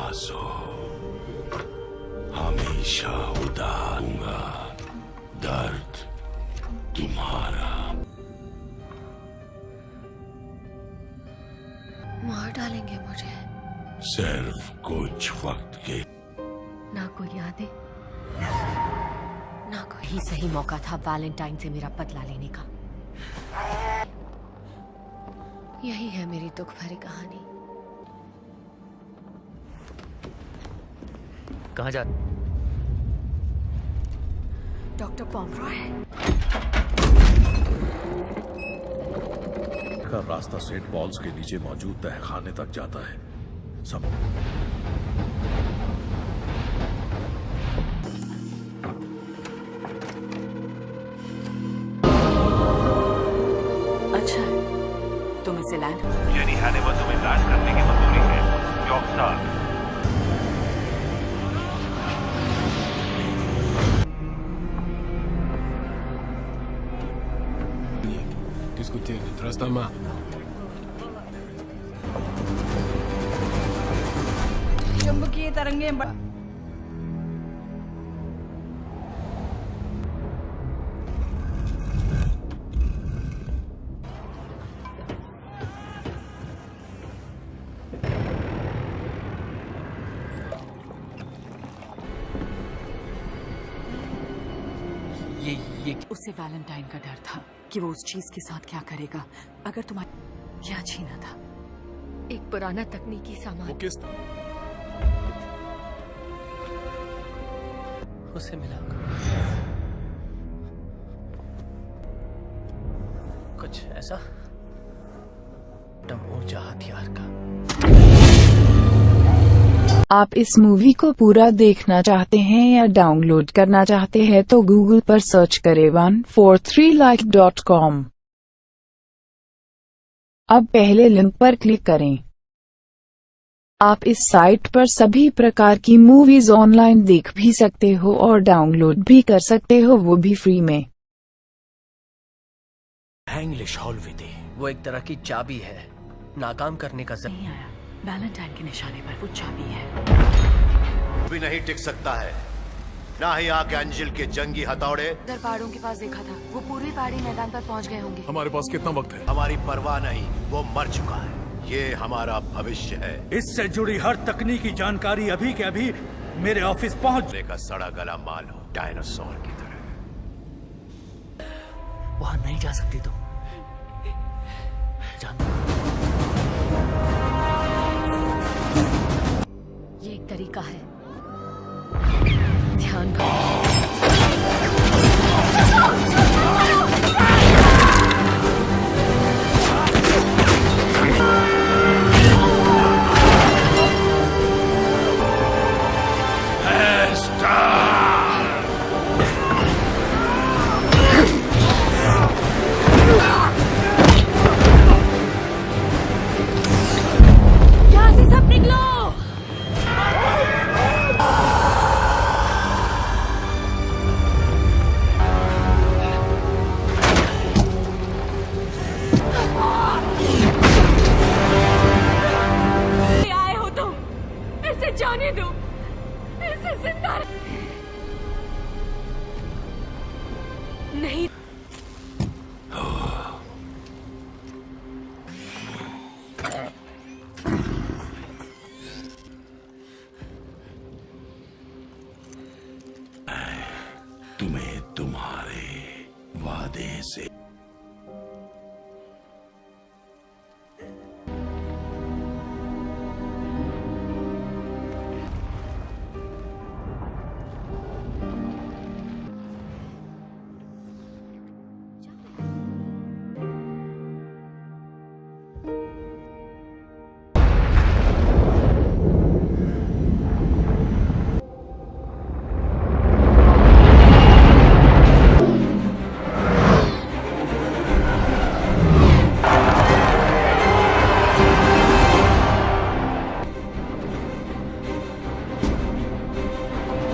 आंसू हमेशा उदारूंगा। दर्द तुम्हारा। मार डालेंगे मुझे। सिर्फ कुछ वक्त के। ना कोई यादें, ना कोई। ही सही मौका था वैलेंटाइन से मेरा बदला लेने का। यही है मेरी दुख भरी कहानी। कहाँ जा? डॉक्टर पॉमरॉय। का रास्ता सेंट पॉल्स के नीचे मौजूद तहखाने तक जाता है। सब अच्छा, तुम इसे लैंड। जेनी हैनिबल तुम्हें लैंड करने की मंजूरी है। Your son. Discutir detrás da mão. चुंबकीय तरंगें उसे वैलेंटाइन का डर था कि वो उस चीज के साथ क्या करेगा अगर तुम्हारा क्या छीना था। एक पुराना तकनीकी सामान। वो किस उसे मिला कुछ ऐसा मोर्चा हथियार का। आप इस मूवी को पूरा देखना चाहते हैं या डाउनलोड करना चाहते हैं तो गूगल पर सर्च करें 143like.com। अब पहले लिंक पर क्लिक करें। आप इस साइट पर सभी प्रकार की मूवीज ऑनलाइन देख भी सकते हो और डाउनलोड भी कर सकते हो, वो भी फ्री में। इंग्लिश हॉल विधि वो एक तरह की चाबी है, नाकाम करने का नहीं आया। वैलेंटाइन के निशाने पर वो चाबी है। भी नहीं टिक सकता है, ना ही आर्कएंजल के जंगी हथौड़े। उधर पहाड़ों के पास देखा था, वो पूर्वी पहाड़ी मैदान पर पहुंच गए होंगे। हमारे पास कितना वक्त है? हमारी परवाह नहीं, वो मर चुका है। ये हमारा भविष्य है। इससे जुड़ी हर तकनीकी जानकारी अभी के अभी मेरे ऑफिस पहुंचने का सड़ा गला माल हो, डायनासोर की तरह। वहां नहीं जा सकती तुम। ये एक तरीका है, ध्यान करो। जाने दो, इसे जिंदा नहीं। तुम्हें तुम्हारे वादे से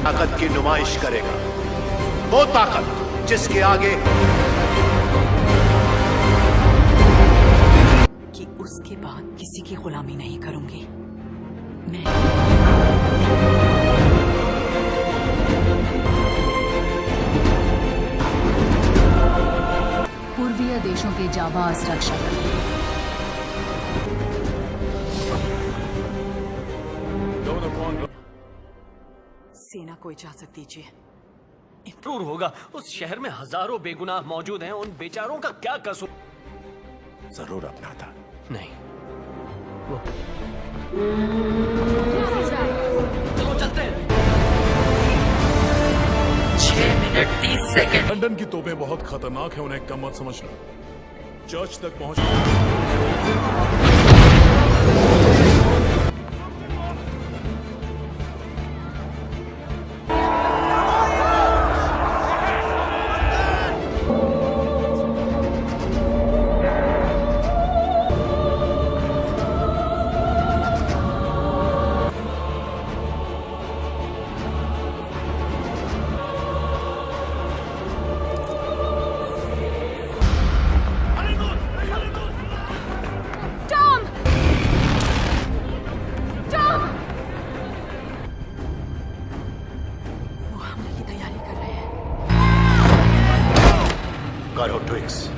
ताकत की नुमाइश करेगा, वो ताकत जिसके आगे कि उसके बाद किसी की गुलामी नहीं करूंगी मैं। पूर्वीय देशों के जाबाज रक्षक सेना को इजाजत दीजिए। जरूर होगा, उस शहर में हजारों बेगुनाह मौजूद हैं, उन बेचारों का क्या कसूर? जरूर अपना था। नहीं वो चलो चलते हैं। 6 मिनट 30 सेकंड। लंदन की तोपें बहुत खतरनाक है, उन्हें कम मत समझना। चर्च तक पहुंच करो ट्विक्स।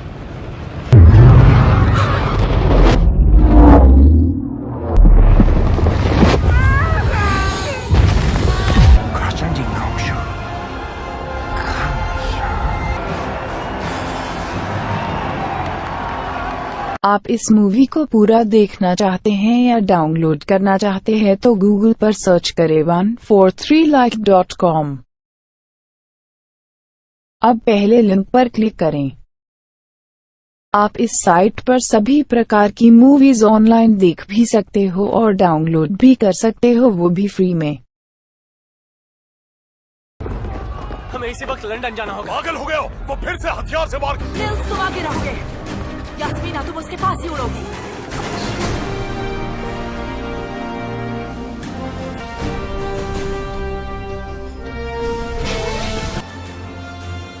आप इस मूवी को पूरा देखना चाहते हैं या डाउनलोड करना चाहते हैं तो गूगल पर सर्च करें 143like.com। अब पहले लिंक पर क्लिक करें। आप इस साइट पर सभी प्रकार की मूवीज ऑनलाइन देख भी सकते हो और डाउनलोड भी कर सकते हो, वो भी फ्री में। हमें इसी वक्त लंदन जाना होगा। पागल हो गए हो? वो फिर से हथियार से मार निल्स, तुम आगे रहोगे। यास्मीना, तुम उसके पास ही उड़ोगी।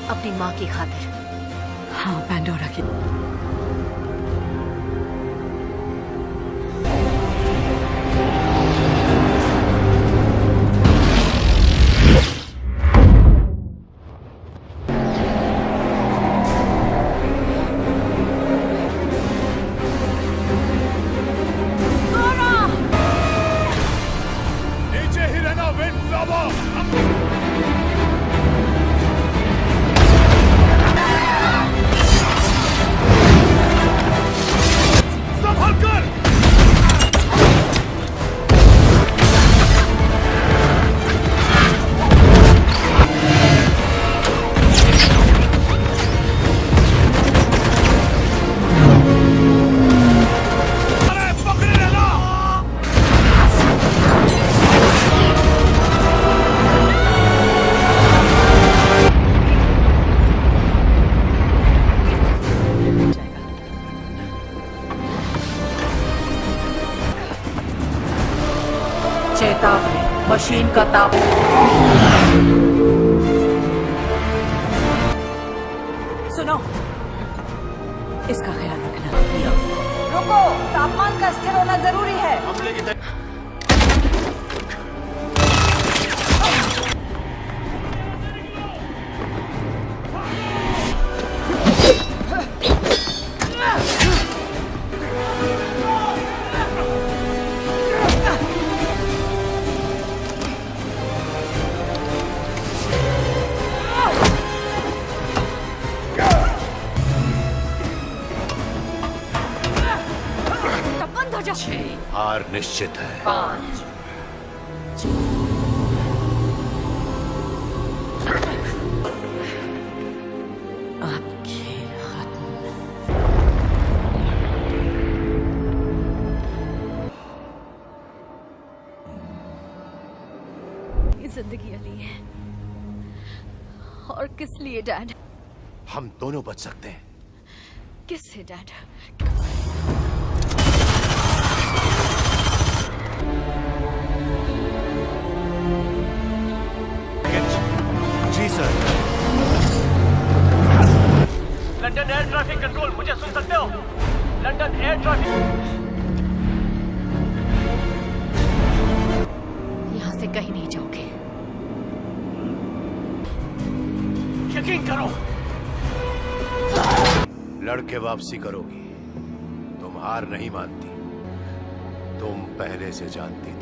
अपनी माँ की खातिर। हाँ, पैंडोरा की। चेतावनी, मशीन का ताप। सुनो, इसका ख्याल रखना। रुको, तापमान का स्थिर होना जरूरी है। हमले की हार निश्चित है। 5 जिंदगी अली है। और किस लिए डैड? हम दोनों बच सकते हैं। किससे डैड? जी sir. London air traffic control, मुझे सुन सकते हो? London air traffic. यहाँ से कहीं नहीं जाओगे। यकीन करो। लड़के वापसी करोगी। तुम हार नहीं मानती। तुम पहले से जानती थी।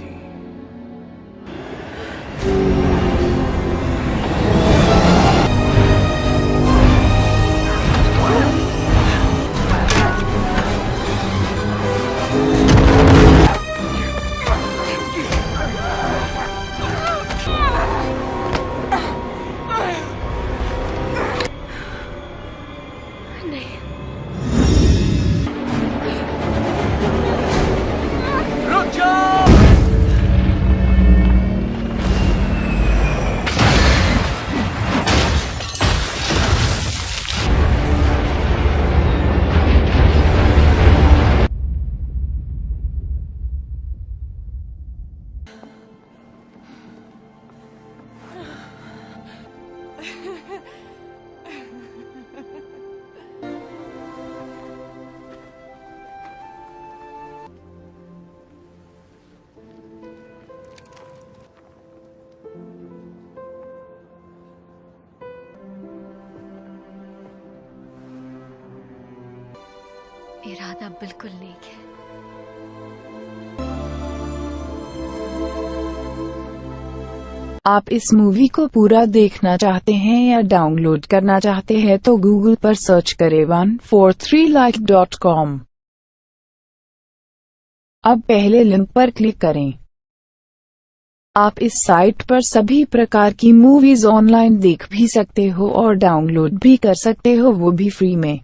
इरादा बिल्कुल नेक है। आप इस मूवी को पूरा देखना चाहते हैं या डाउनलोड करना चाहते हैं तो गूगल पर सर्च करें 143like.com। अब पहले लिंक पर क्लिक करें। आप इस साइट पर सभी प्रकार की मूवीज ऑनलाइन देख भी सकते हो और डाउनलोड भी कर सकते हो, वो भी फ्री में।